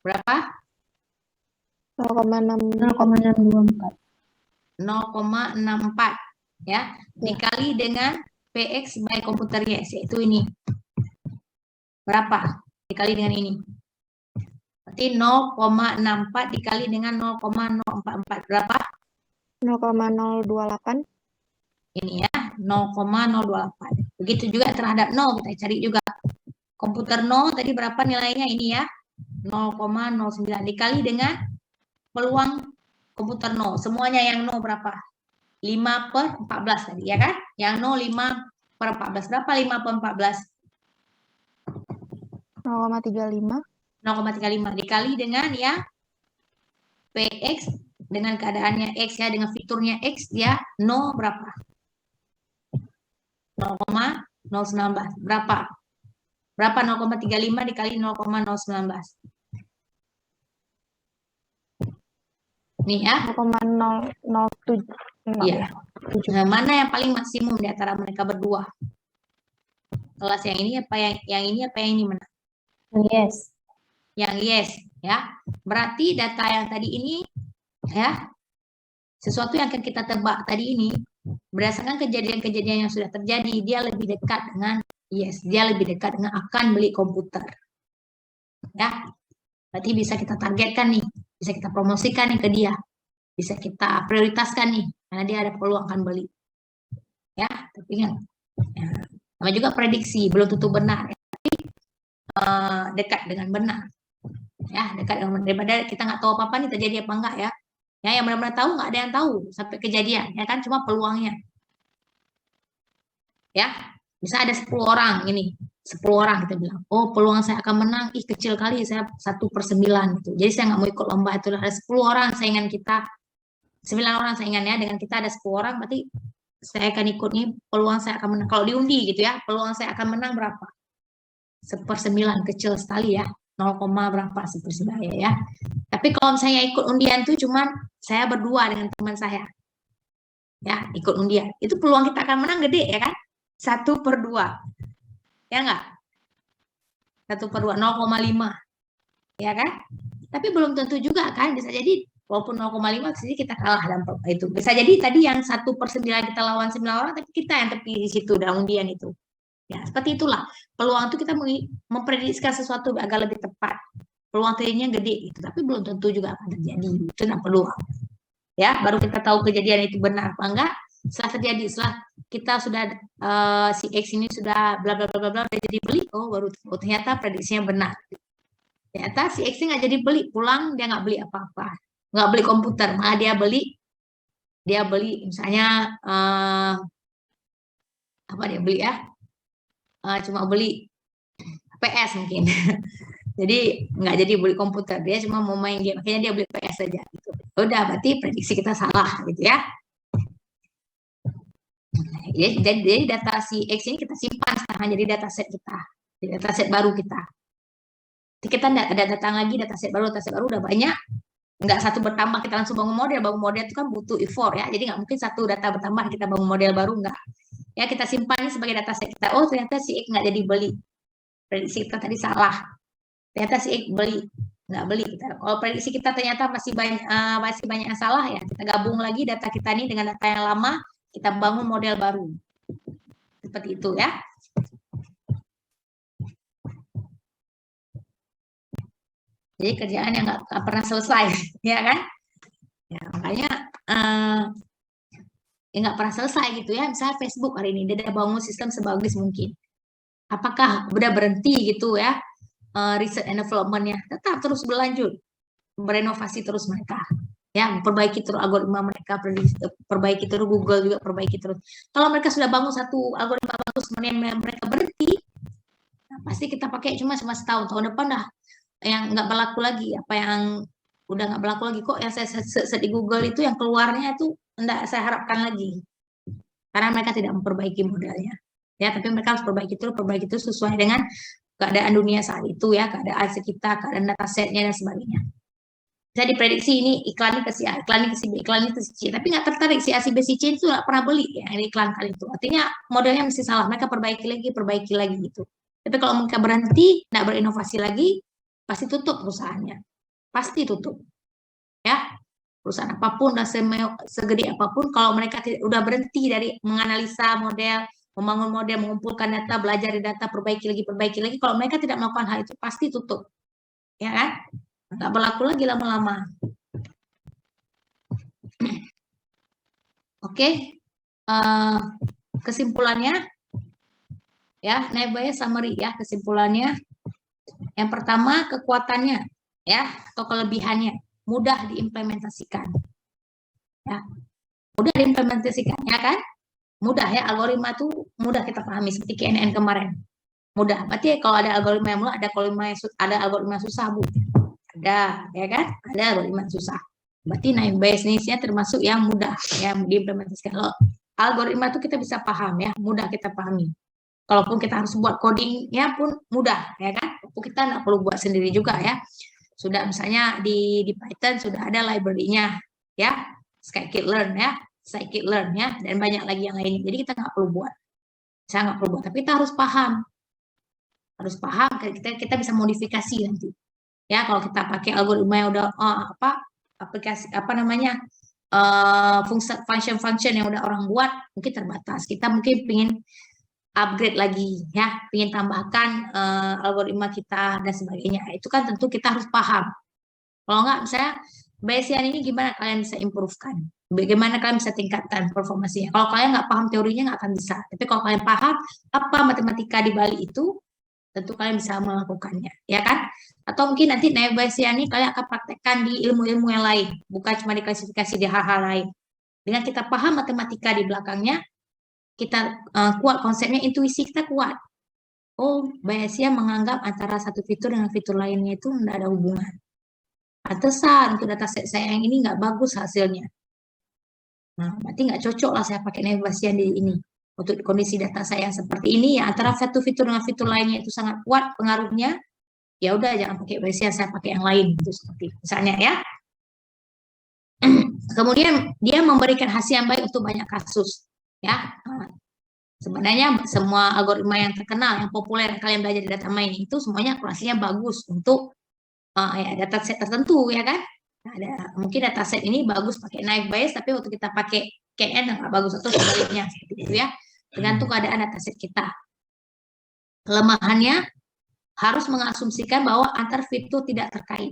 Berapa? 0,624. 0,64 ya. Dikali dengan PX by komputer yes, yaitu ini. Berapa? Dikali dengan ini. Berarti 0,64 dikali dengan 0,044. Berapa? 0,028. Ini ya, 0,028. Begitu juga terhadap 0, kita cari juga. Komputer 0 tadi berapa nilainya ini ya? 0,09 dikali dengan peluang komputer 0. Semuanya yang 0 berapa? 5/14 tadi ya kan? Yang 0 5/14. Berapa 5/14? 0,35. 0,35 dikali dengan ya PX dengan keadaannya X ya, dengan fiturnya X ya 0 berapa? 0,019. Berapa? Berapa 0,35 dikali 0,019? Nih ya. 0,007. Iya. Nah, mana yang paling maksimum di antara mereka berdua? Kelas yang ini apa yang ini apa yang ini mana? Yes. Yang yes, ya. Berarti data yang tadi ini, ya, sesuatu yang akan kita tebak tadi ini, berdasarkan kejadian-kejadian yang sudah terjadi, dia lebih dekat dengan yes, dia lebih dekat dengan akan beli komputer. Ya, berarti bisa kita targetkan nih, bisa kita promosikan nih ke dia, bisa kita prioritaskan nih, karena dia ada peluang akan beli. Ya, tapi ya, sama juga prediksi, belum tentu benar, ya, tapi dekat dengan benar. Ya, dekat dengan benar. Daripada kita nggak tahu apa-apa nih terjadi apa enggak ya. Ya, yang benar-benar tahu nggak ada yang tahu sampai kejadian, ya kan, cuma peluangnya. Ya, bisa ada 10 orang ini, 10 orang kita bilang, oh peluang saya akan menang, ih kecil kali, saya 1/9 gitu. Jadi saya nggak mau ikut lomba itu. Ada 10 orang saingan kita, 9 orang saingannya, dengan kita ada 10 orang, berarti saya akan ikut nih, peluang saya akan menang. Kalau diundi gitu ya, peluang saya akan menang berapa? 1/9, kecil sekali ya, 0, berapa 1/9 ya. Tapi kalau saya ikut undian tuh cuman saya berdua dengan teman saya, ya ikut undian, itu peluang kita akan menang gede ya kan? 1/2, ya enggak? 1/2, 0,5, ya kan? Tapi belum tentu juga kan, bisa jadi walaupun 0,5 sih kita kalah dalam itu. Bisa jadi tadi yang 1/9 kita lawan 9 orang, tapi kita yang terpilih di situ dalam undian itu. Ya, seperti itulah. Peluang itu kita memprediksikan sesuatu agar lebih tepat. Peluang terjadinya gede itu, tapi belum tentu juga akan terjadi. Itu namanya peluang. Ya, baru kita tahu kejadian itu benar apa enggak setelah terjadi, setelah kita sudah si X ini sudah bla bla bla bla bla jadi beli, oh baru oh, ternyata prediksinya benar. Ternyata si X ini nggak jadi beli, pulang dia nggak beli apa-apa, nggak beli komputer, malah dia beli misalnya apa dia beli ya, cuma beli PS mungkin. Jadi nggak jadi beli komputer, dia cuma mau main game, akhirnya dia beli PS saja. Gitu. Udah, berarti prediksi kita salah, gitu ya. Jadi data si X ini kita simpan sekarang jadi dataset kita, di dataset baru kita. Jadi kita ada datang lagi dataset baru udah banyak, nggak satu bertambah kita langsung bangun model itu kan butuh effort ya, jadi nggak mungkin satu data bertambah kita bangun model baru, nggak. Ya kita simpan ini sebagai dataset kita. Oh ternyata si X nggak jadi beli, prediksi kita tadi salah. Ternyata si X beli, nggak beli kita. Kalau prediksi kita ternyata masih banyak yang salah ya, kita gabung lagi data kita ini dengan data yang lama, kita bangun model baru. Seperti itu ya. Jadi kerjaan yang nggak pernah selesai, ya kan? Ya, makanya ya nggak pernah selesai gitu ya. Misalnya Facebook hari ini dia udah bangun sistem sebagus mungkin. Apakah udah berhenti gitu ya? Research and development-nya tetap terus berlanjut, berenovasi terus mereka, ya perbaiki terus algoritma mereka, perbaiki terus Google juga perbaiki terus. Kalau mereka sudah bangun satu algoritma bagus, kemudian mereka berhenti, nah, pasti kita pakai cuma setahun, tahun depan dah yang nggak berlaku lagi, apa yang udah nggak berlaku lagi, kok yang saya search di Google itu yang keluarnya itu enggak saya harapkan lagi, karena mereka tidak memperbaiki modelnya, ya tapi mereka harus perbaiki terus sesuai dengan keadaan dunia saat itu ya, keadaan sekitar, keadaan datasetnya dan sebagainya. Saya diprediksi ini iklannya ke si A, iklannya ke si B, iklannya ke si C, tapi nggak tertarik si A, si B, si C itu nggak pernah beli ya ini iklan kali itu. Artinya modelnya mesti salah, mereka perbaiki lagi gitu. Tapi kalau mereka berhenti, nggak berinovasi lagi, pasti tutup perusahaannya, pasti tutup. Ya, perusahaan apapun dan segede apapun, kalau mereka udah berhenti dari menganalisa model, membangun model, mengumpulkan data, belajar di data, perbaiki lagi. Kalau mereka tidak melakukan hal itu, pasti tutup. Ya kan? Nggak berlaku lagi lama-lama. Oke. Kesimpulannya, ya, Naibayah summary ya, kesimpulannya. Yang pertama, kekuatannya, ya, atau kelebihannya, mudah diimplementasikan. Ya, mudah diimplementasikan, ya kan? Mudah ya, algoritma itu mudah kita pahami seperti KNN kemarin, mudah. Berarti kalau ada algoritma yang mudah, ada algoritma susah Bu, ada ya kan, ada algoritma susah. Berarti Naibayah ini termasuk yang mudah yang diimplementasikan. Kalau algoritma itu kita bisa paham ya, mudah kita pahami. Kalaupun kita harus buat codingnya pun mudah ya kan, kita nggak perlu buat sendiri juga ya. Sudah misalnya di Python sudah ada library-nya ya, scikit-learn ya, scikit-learn ya, dan banyak lagi yang lainnya. Jadi kita nggak perlu buat, saya nggak perlu buat, tapi kita harus paham kita bisa modifikasi nanti. Ya, kalau kita pakai algoritma yang udah aplikasi function yang udah orang buat mungkin terbatas. Kita mungkin pengen upgrade lagi ya, pengen tambahkan algoritma kita dan sebagainya. Itu kan tentu kita harus paham. Kalau nggak, misalnya Bayesian ini gimana kalian bisa improve-kan? Bagaimana kalian bisa tingkatkan performasinya? Kalau kalian nggak paham teorinya nggak akan bisa. Tapi kalau kalian paham apa matematika di balik itu, tentu kalian bisa melakukannya, ya kan? Atau mungkin nanti Bayesian ini kalian akan praktekkan di ilmu-ilmu yang lain, bukan cuma diklasifikasi di hal-hal lain. Dengan kita paham matematika di belakangnya, kita kuat konsepnya, intuisi kita kuat. Oh, Bayesian menganggap antara satu fitur dengan fitur lainnya itu tidak ada hubungan. Pantesan untuk dataset saya yang ini nggak bagus hasilnya. Nah, berarti nggak cocok lah saya pakai Bayesian di ini. Untuk kondisi data saya yang seperti ini, ya antara satu fitur dengan fitur lainnya itu sangat kuat pengaruhnya, ya udah jangan pakai Bayesian, saya pakai yang lain, gitu seperti misalnya ya. Kemudian dia memberikan hasil yang baik untuk banyak kasus, ya. Sebenarnya semua algoritma yang terkenal, yang populer yang kalian belajar di data mining itu semuanya akurasinya bagus untuk ya dataset tertentu, ya kan. Ada mungkin dataset ini bagus pakai naive Bayes, tapi waktu kita pakai KN nggak bagus, atau sebaliknya seperti itu ya. Tergantung keadaan dataset kita. Kelemahannya harus mengasumsikan bahwa antar fitur tidak terkait.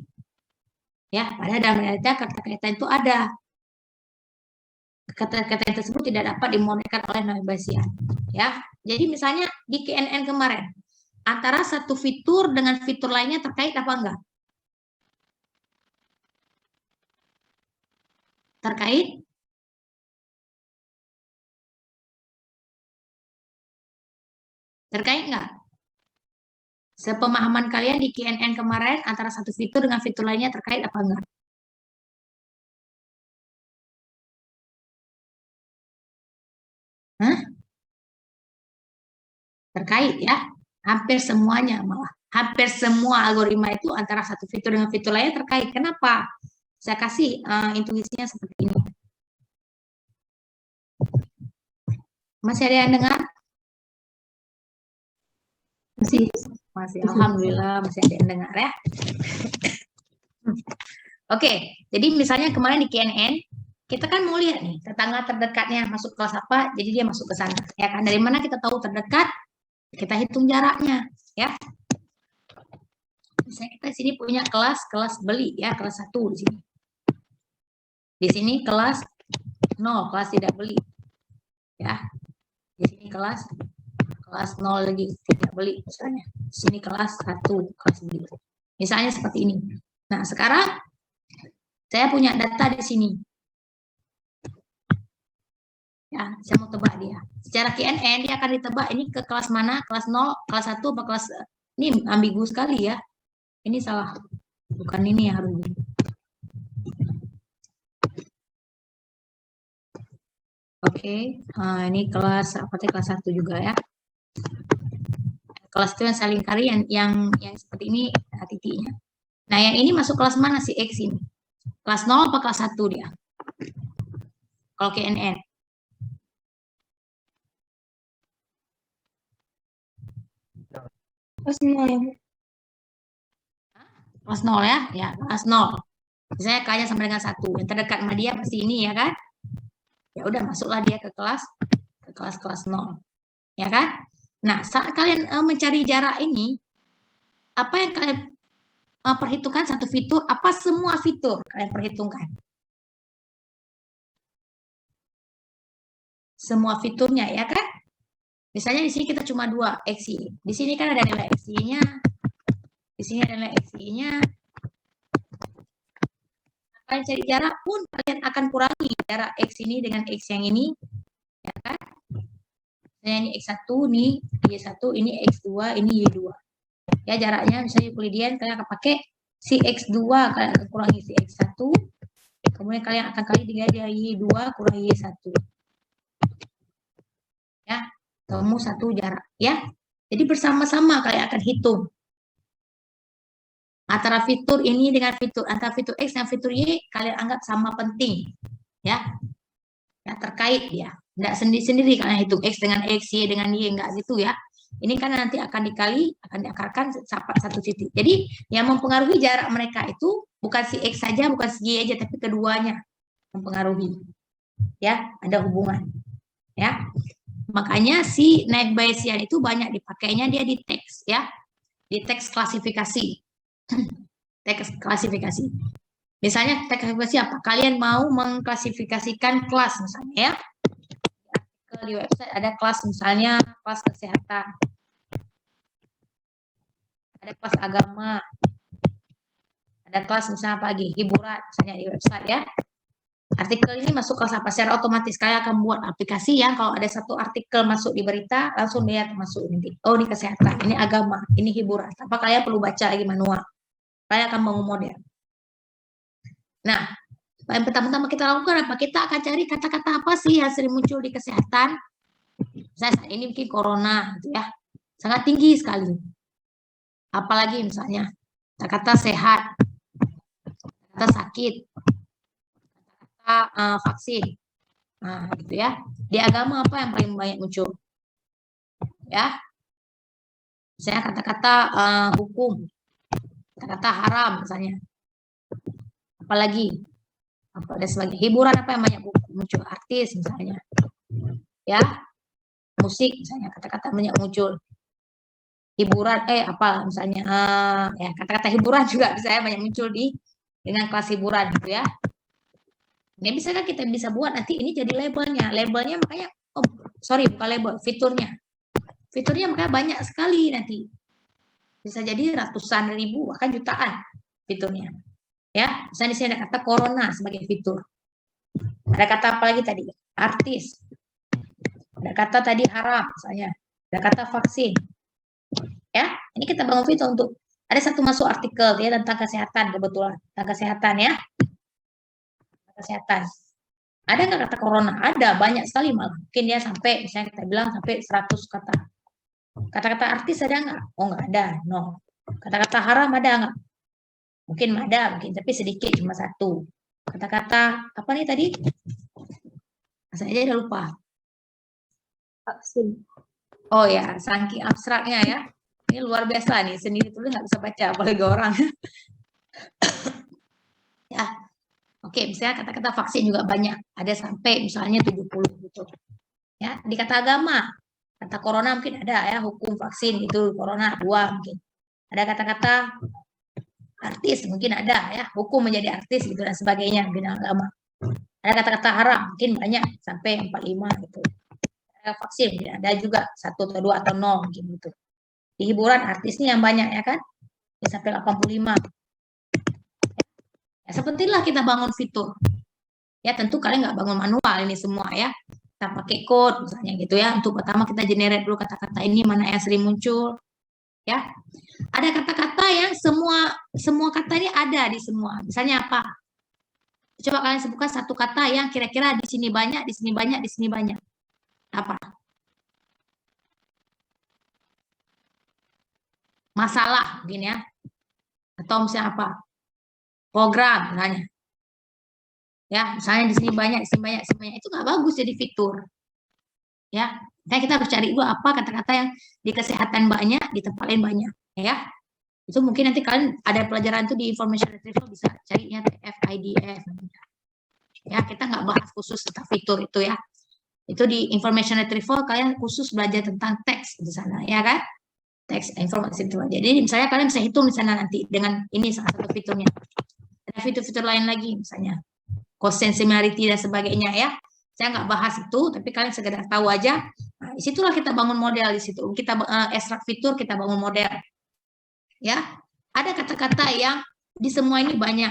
Ya, padahal dalam realita keterkaitan itu ada. Keterkaitan tersebut tidak dapat dimonitorkan oleh naive Bayesian. Ya, jadi misalnya di KNN kemarin, antara satu fitur dengan fitur lainnya terkait apa enggak? Terkait? Terkait enggak? Sepemahaman kalian di KNN kemarin, antara satu fitur dengan fitur lainnya terkait apa enggak? Hah? Terkait ya, hampir semuanya malah. Hampir semua algoritma itu antara satu fitur dengan fitur lainnya terkait. Kenapa? Saya kasih intuisinya seperti ini. Masih ada yang dengar? Masih. Alhamdulillah masih ada yang dengar ya. Oke, jadi misalnya kemarin di KNN, kita kan mau lihat nih, tetangga terdekatnya masuk kelas apa, jadi dia masuk ke sana. Ya kan, dari mana kita tahu terdekat? Kita hitung jaraknya, ya. Misalnya kita sini punya kelas beli ya, kelas 1 di sini. Di sini kelas 0, kelas tidak beli. Ya. Di sini kelas 0 lagi tidak beli misalnya. Di sini kelas 1, kelas beli. Misalnya seperti ini. Nah, sekarang saya punya data di sini. Ya, saya mau tebak dia. Secara KNN dia akan ditebak ini ke kelas mana? Kelas 0, kelas 1 apa kelas, ini ambigu sekali ya. Ini salah. Bukan ini yang harus ini. Oke, ini kelas apa teh, kelas 1 juga ya. Kelas itu yang saling kari yang seperti ini titiknya. Nah, yang ini masuk kelas mana si X ini? Kelas 0 apa kelas 1 dia? Kalau KNN. Kelas 0. Kelas 0 ya? Ya, kelas 0. Misalnya K-nya sama dengan 1. Yang terdekat sama dia pasti ini ya kan? Ya udah, masuklah dia ke kelas 0. Ya kan? Nah, saat kalian mencari jarak ini, apa yang kalian perhitungkan? Satu fitur, apa semua fitur kalian perhitungkan? Semua fiturnya ya kan? Misalnya di sini kita cuma 2 XY. Di sini kan ada nilai XY-nya. Di sini ada nilai XY-nya. Kalian cari jarak pun kalian akan kurangi jarak X ini dengan X yang ini. Ya kan? Misalnya ini X1, ini Y1, ini X2, ini Y2. Ya, jaraknya misalnya Euclidean, kalian akan pakai si X2, kalian akan kurangi si X1. Kemudian kalian akan kali dengan Y2 kurang Y1. Ya, ketemu satu jarak ya. Jadi bersama-sama kalian akan hitung. Antara fitur ini dengan fitur, antara fitur X dan fitur Y, kalian anggap sama penting. Ya, terkait dia. Tidak sendiri-sendiri kalian hitung X dengan X, Y dengan Y, enggak gitu ya. Ini kan nanti akan dikali, akan diakarkan satu titik. Jadi yang mempengaruhi jarak mereka itu bukan si X saja, bukan si Y aja, tapi keduanya mempengaruhi. Ya, ada hubungan. Ya, makanya si naik Bayesian itu banyak dipakainya dia di teks ya, di teks klasifikasi. Teks klasifikasi. Misalnya teks klasifikasi apa? Kalian mau mengklasifikasikan kelas misalnya ya. Di website ada kelas misalnya kelas kesehatan, ada kelas agama, ada kelas misalnya apa lagi, hiburan misalnya di website ya. Artikel ini masuk kelas apa? Secara otomatis kalian akan buat aplikasi yang kalau ada satu artikel masuk di berita langsung dia masuk nanti. Oh ini kesehatan, ini agama, ini hiburan. Tanpa kalian perlu baca lagi manual. Kalian akan bangun model. Nah, yang pertama-tama kita lakukan apa? Kita akan cari kata-kata apa sih yang sering muncul di kesehatan. Misalnya saat ini mungkin corona, gitu ya, sangat tinggi sekali. Apalagi misalnya kata-kata sehat, kata sakit, kata vaksin, nah gitu ya. Di agama apa yang paling banyak muncul? Ya, misalnya kata-kata hukum, kata-kata haram misalnya. Apalagi apa ada sebagai hiburan apa yang banyak muncul, artis misalnya, ya. Musik misalnya kata-kata banyak muncul, hiburan apa misalnya ya kata-kata hiburan juga misalnya banyak muncul dengan kelas hiburan gitu ya. Ini bisa kan kita bisa buat nanti ini jadi labelnya makanya bukan label, fiturnya makanya banyak sekali nanti bisa jadi ratusan ribu bahkan jutaan fiturnya ya. Misalnya di sini ada kata corona sebagai fitur, ada kata apa lagi tadi, artis, ada kata tadi haram misalnya, ada kata vaksin ya. Ini kita bangun fitur untuk ada satu masuk artikel ya tentang kesehatan, kebetulan tentang kesehatan ya, kesehatan. Ada nggak kata corona? Ada, banyak sekali malah. Mungkin ya sampai misalnya kita bilang sampai 100 kata. Kata-kata artis ada nggak? Oh nggak ada, no. Kata-kata haram ada nggak? Mungkin ada, tapi sedikit, cuma satu. Kata-kata apa nih tadi? Saya aja udah lupa. Vaksin. Oh ya, saking abstraknya ya. Ini luar biasa nih, sendiri tulis nggak bisa baca, apalagi orang. Ya, oke, misalnya kata-kata vaksin juga banyak. Ada sampai misalnya 70 gitu. Ya, di kata agama, kata corona mungkin ada ya, hukum vaksin itu corona 2 mungkin. Ada kata-kata artis mungkin ada ya, hukum menjadi artis gitu dan sebagainya di agama. Ada kata-kata haram mungkin banyak sampai 45 gitu. Ada vaksin ada juga 1 atau 2 atau 0 mungkin gitu. Di hiburan artisnya yang banyak ya kan, ya sampai 85. Ya, sepertilah kita bangun fitur. Ya tentu kalian nggak bangun manual ini semua ya. Kita pakai code misalnya gitu ya. Untuk pertama kita generate dulu kata-kata ini mana yang sering muncul. Ya. Ada kata-kata yang semua kata ini ada di semua. Misalnya apa? Coba kalian sebutkan satu kata yang kira-kira di sini banyak, di sini banyak, di sini banyak. Apa? Masalah mungkin ya. Atau misalnya apa? Program misalnya. Ya, misalnya di sini banyak, di sini banyak, di sini banyak. Itu nggak bagus jadi fitur. Ya, nah kita harus cari dulu apa kata-kata yang di kesehatan banyak, di tempat lain banyak. Ya, itu mungkin nanti kalian ada pelajaran itu di information retrieval bisa carinya TF, IDF. Ya, kita nggak bahas khusus tentang fitur itu ya. Itu di information retrieval kalian khusus belajar tentang teks di sana, ya kan? Teks informasi itu. Jadi misalnya kalian bisa hitung di sana nanti dengan ini salah satu fiturnya. Ada fitur-fitur lain lagi misalnya. Consent, similarity dan sebagainya ya. Saya nggak bahas itu, tapi kalian sekedar tahu aja. Nah, disitulah kita bangun model di situ. Kita ekstrak fitur, kita bangun model. Ya, ada kata-kata yang di semua ini banyak.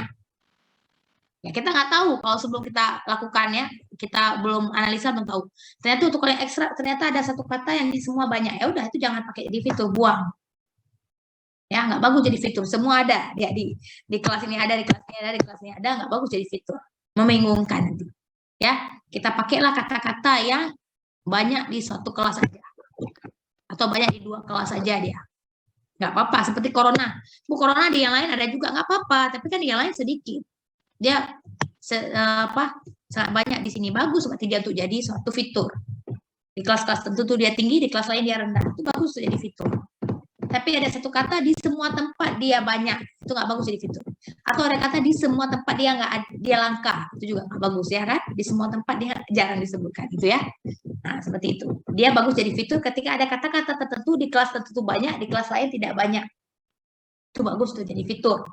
Ya kita nggak tahu kalau sebelum kita lakukan ya, kita belum analisa belum tahu. Ternyata untuk kalian ekstrak, ternyata ada satu kata yang di semua banyak. Ya udah itu jangan pakai di fitur, buang. Ya nggak bagus jadi fitur. Semua ada ya di kelas ini ada, di kelas ini ada, di kelas ini ada, nggak bagus jadi fitur. Membingungkan nanti. Ya, kita pakailah kata-kata yang banyak di suatu kelas saja. Atau banyak di 2 kelas saja dia. nggak apa-apa. Seperti corona, corona di yang lain ada juga nggak apa-apa, tapi kan di yang lain sedikit. Dia sangat banyak di sini, bagus berarti dia untuk jadi suatu fitur. Di kelas-kelas tertentu dia tinggi, di kelas lain dia rendah, itu bagus jadi fitur. Tapi ada satu kata di semua tempat dia banyak, itu nggak bagus jadi fitur. Atau ada kata di semua tempat dia langka, itu juga nggak bagus ya kan? Di semua tempat dia jarang disebutkan, gitu ya. Nah seperti itu. Dia bagus jadi fitur ketika ada kata-kata tertentu di kelas tertentu banyak, di kelas lain tidak banyak. Itu bagus tuh jadi fitur.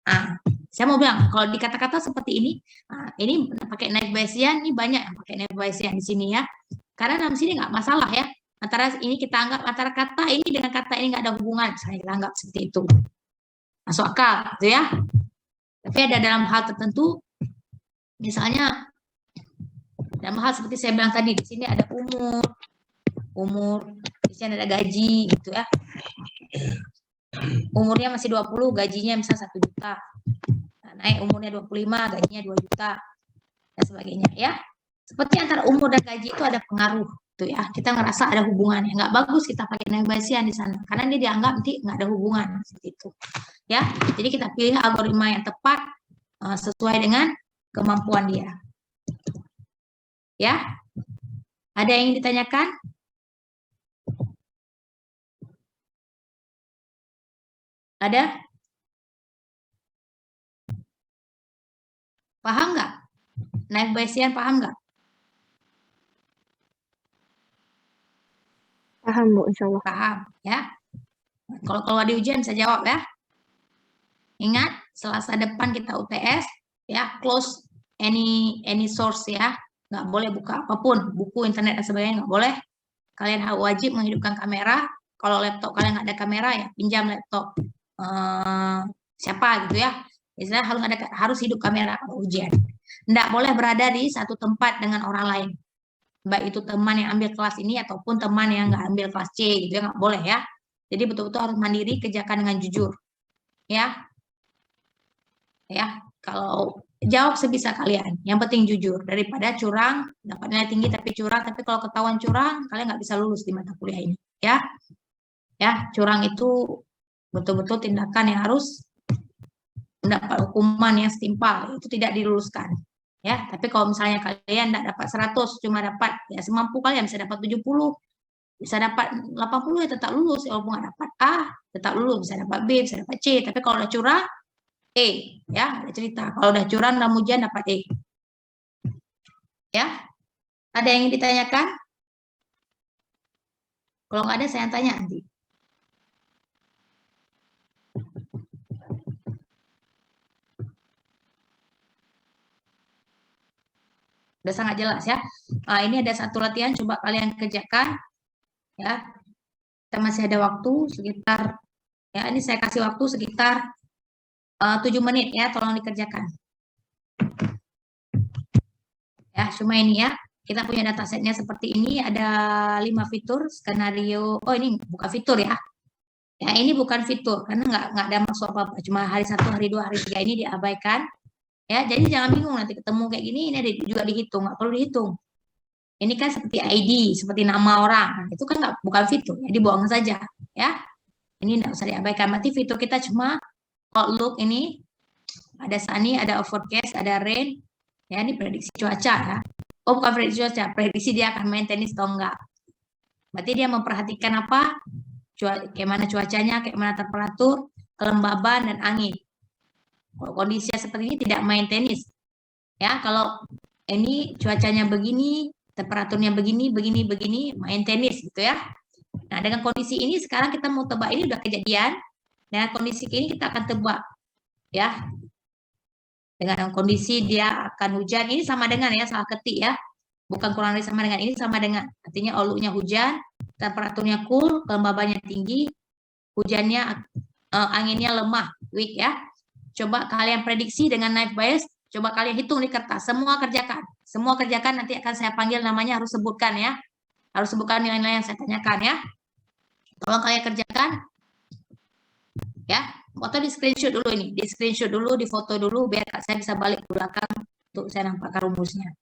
Nah, saya mau bilang kalau di kata-kata seperti ini, nah, ini pakai naik Bayesian, ini banyak yang pakai naik Bayesian di sini ya. Karena dalam sini nggak masalah ya. Antara ini kita anggap antara kata ini dengan kata ini nggak ada hubungan, saya anggap seperti itu. Masuk akal, gitu ya. Tapi ada dalam hal tertentu, misalnya dalam hal seperti saya bilang tadi, di sini ada umur, di sini ada gaji, gitu ya. Umurnya masih 20, gajinya misalnya 1 juta. Nah, naik umurnya 25, gajinya 2 juta, dan sebagainya ya. Seperti antara umur dan gaji itu ada pengaruh tuh ya. Kita ngerasa ada hubungannya. Nggak bagus kita pakai naik Bayesian di sana karena dia dianggap nanti nggak ada hubungan seperti itu. Ya, jadi kita pilih algoritma yang tepat sesuai dengan kemampuan dia. Ya, ada yang ditanyakan? Ada? Paham nggak? Naik Bayesian paham nggak? Paham, Bu, insya Allah. Paham, ya. Kalau keluar di ujian bisa jawab ya. Ingat, Selasa depan kita UTS, ya, close any source ya. Nggak boleh buka apapun, buku, internet, dan sebagainya nggak boleh. Kalian wajib menghidupkan kamera. Kalau laptop kalian nggak ada kamera, ya pinjam laptop siapa gitu ya. Misalnya harus hidup kamera kalau ujian. Nggak boleh berada di satu tempat dengan orang lain. Baik itu teman yang ambil kelas ini ataupun teman yang nggak ambil kelas C gitu ya, nggak boleh ya. Jadi betul-betul harus mandiri, kerjakan dengan jujur. Ya. Ya, kalau jawab sebisa kalian. Yang penting jujur daripada curang, dapat nilai tinggi tapi curang, tapi kalau ketahuan curang, kalian nggak bisa lulus di mata kuliah ini. Ya. Ya, curang itu betul-betul tindakan yang harus mendapat hukuman yang setimpal, itu tidak diluluskan. Ya, tapi kalau misalnya kalian tidak dapat 100, cuma dapat ya semampu kalian, bisa dapat 70, bisa dapat 80 ya tetap lulus. Walaupun nggak dapat A, tetap lulus, bisa dapat B, bisa dapat C. Tapi kalau udah curang, E, ya, ada cerita. Kalau udah curang dalam ujian dapat E. Ya, ada yang ingin ditanyakan? Kalau nggak ada, saya tanya nanti. Udah sangat jelas ya. Nah, ini ada satu latihan, coba kalian kerjakan. Ya, kita masih ada waktu sekitar, ya ini saya kasih waktu sekitar 7 menit ya, tolong dikerjakan. Ya, cuma ini ya, kita punya datasetnya seperti ini, ada 5 fitur, skenario, oh ini bukan fitur ya. Ya ini bukan fitur, karena nggak ada maksud apa-apa, cuma hari 1, hari 2, hari 3 ini diabaikan. Ya, jadi jangan bingung nanti ketemu kayak gini, ini juga dihitung, nggak perlu dihitung. Ini kan seperti ID, seperti nama orang, itu kan bukan fitur, ya dibuang saja. Ya, ini nggak usah diabaikan. Berarti fitur kita cuma Outlook ini, ada sunny, ada overcast, ada rain. Ya, ini prediksi cuaca ya. Oh, bukan prediksi cuaca, prediksi dia akan main tenis atau enggak. Berarti dia memperhatikan apa? Kayak mana cuacanya, kayak mana temperatur, kelembaban, dan angin. Kalau kondisinya seperti ini tidak main tenis. Ya, kalau ini cuacanya begini, temperaturnya begini, main tenis gitu ya. Nah, dengan kondisi ini sekarang kita mau tebak, ini udah kejadian. Dengan kondisi ini kita akan tebak ya. Dengan kondisi dia akan hujan, ini sama dengan ya, salah ketik ya. Bukan kurang dari sama dengan, ini sama dengan. Artinya olunya hujan, temperaturnya cool, kelembabannya tinggi, hujannya anginnya lemah, weak ya. Coba kalian prediksi dengan night bias, coba kalian hitung di kertas, semua kerjakan, nanti akan saya panggil namanya, harus sebutkan ya. Harus sebutkan nilai-nilai yang saya tanyakan ya. Tolong kalian kerjakan. Ya, atau di screenshot dulu ini, di screenshot dulu, di foto dulu, biar saya bisa balik ke belakang untuk saya nampakkan rumusnya.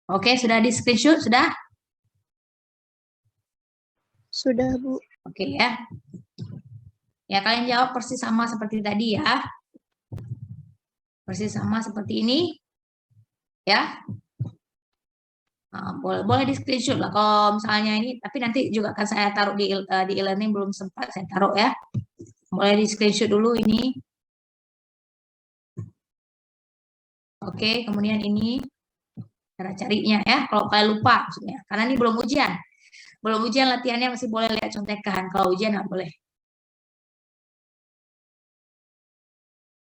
Oke, sudah di screenshot, sudah? Sudah, Bu. Oke ya. Ya, kalian jawab persis sama seperti tadi ya. Persis sama seperti ini. Ya. Nah, boleh di screenshot lah kalau misalnya ini, tapi nanti juga akan saya taruh di e-learning, belum sempat saya taruh ya. Boleh di screenshot dulu ini. Oke, kemudian ini cara carinya ya. Kalau kalian lupa maksudnya, karena ini belum ujian. Belum ujian, latihannya masih boleh lihat contekan. Kalau ujian nggak boleh.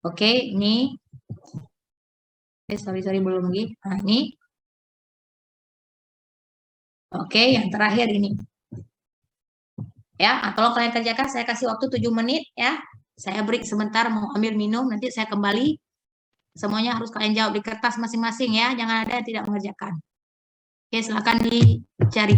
Oke, ini. Sorry belum lagi. Nah, ini. Oke, yang terakhir ini. Ya, tolong kalian kerjakan, saya kasih waktu 7 menit ya. Saya break sebentar mau ambil minum, nanti saya kembali. Semuanya harus kalian jawab di kertas masing-masing ya, jangan ada yang tidak mengerjakan. Oke, silakan dicari.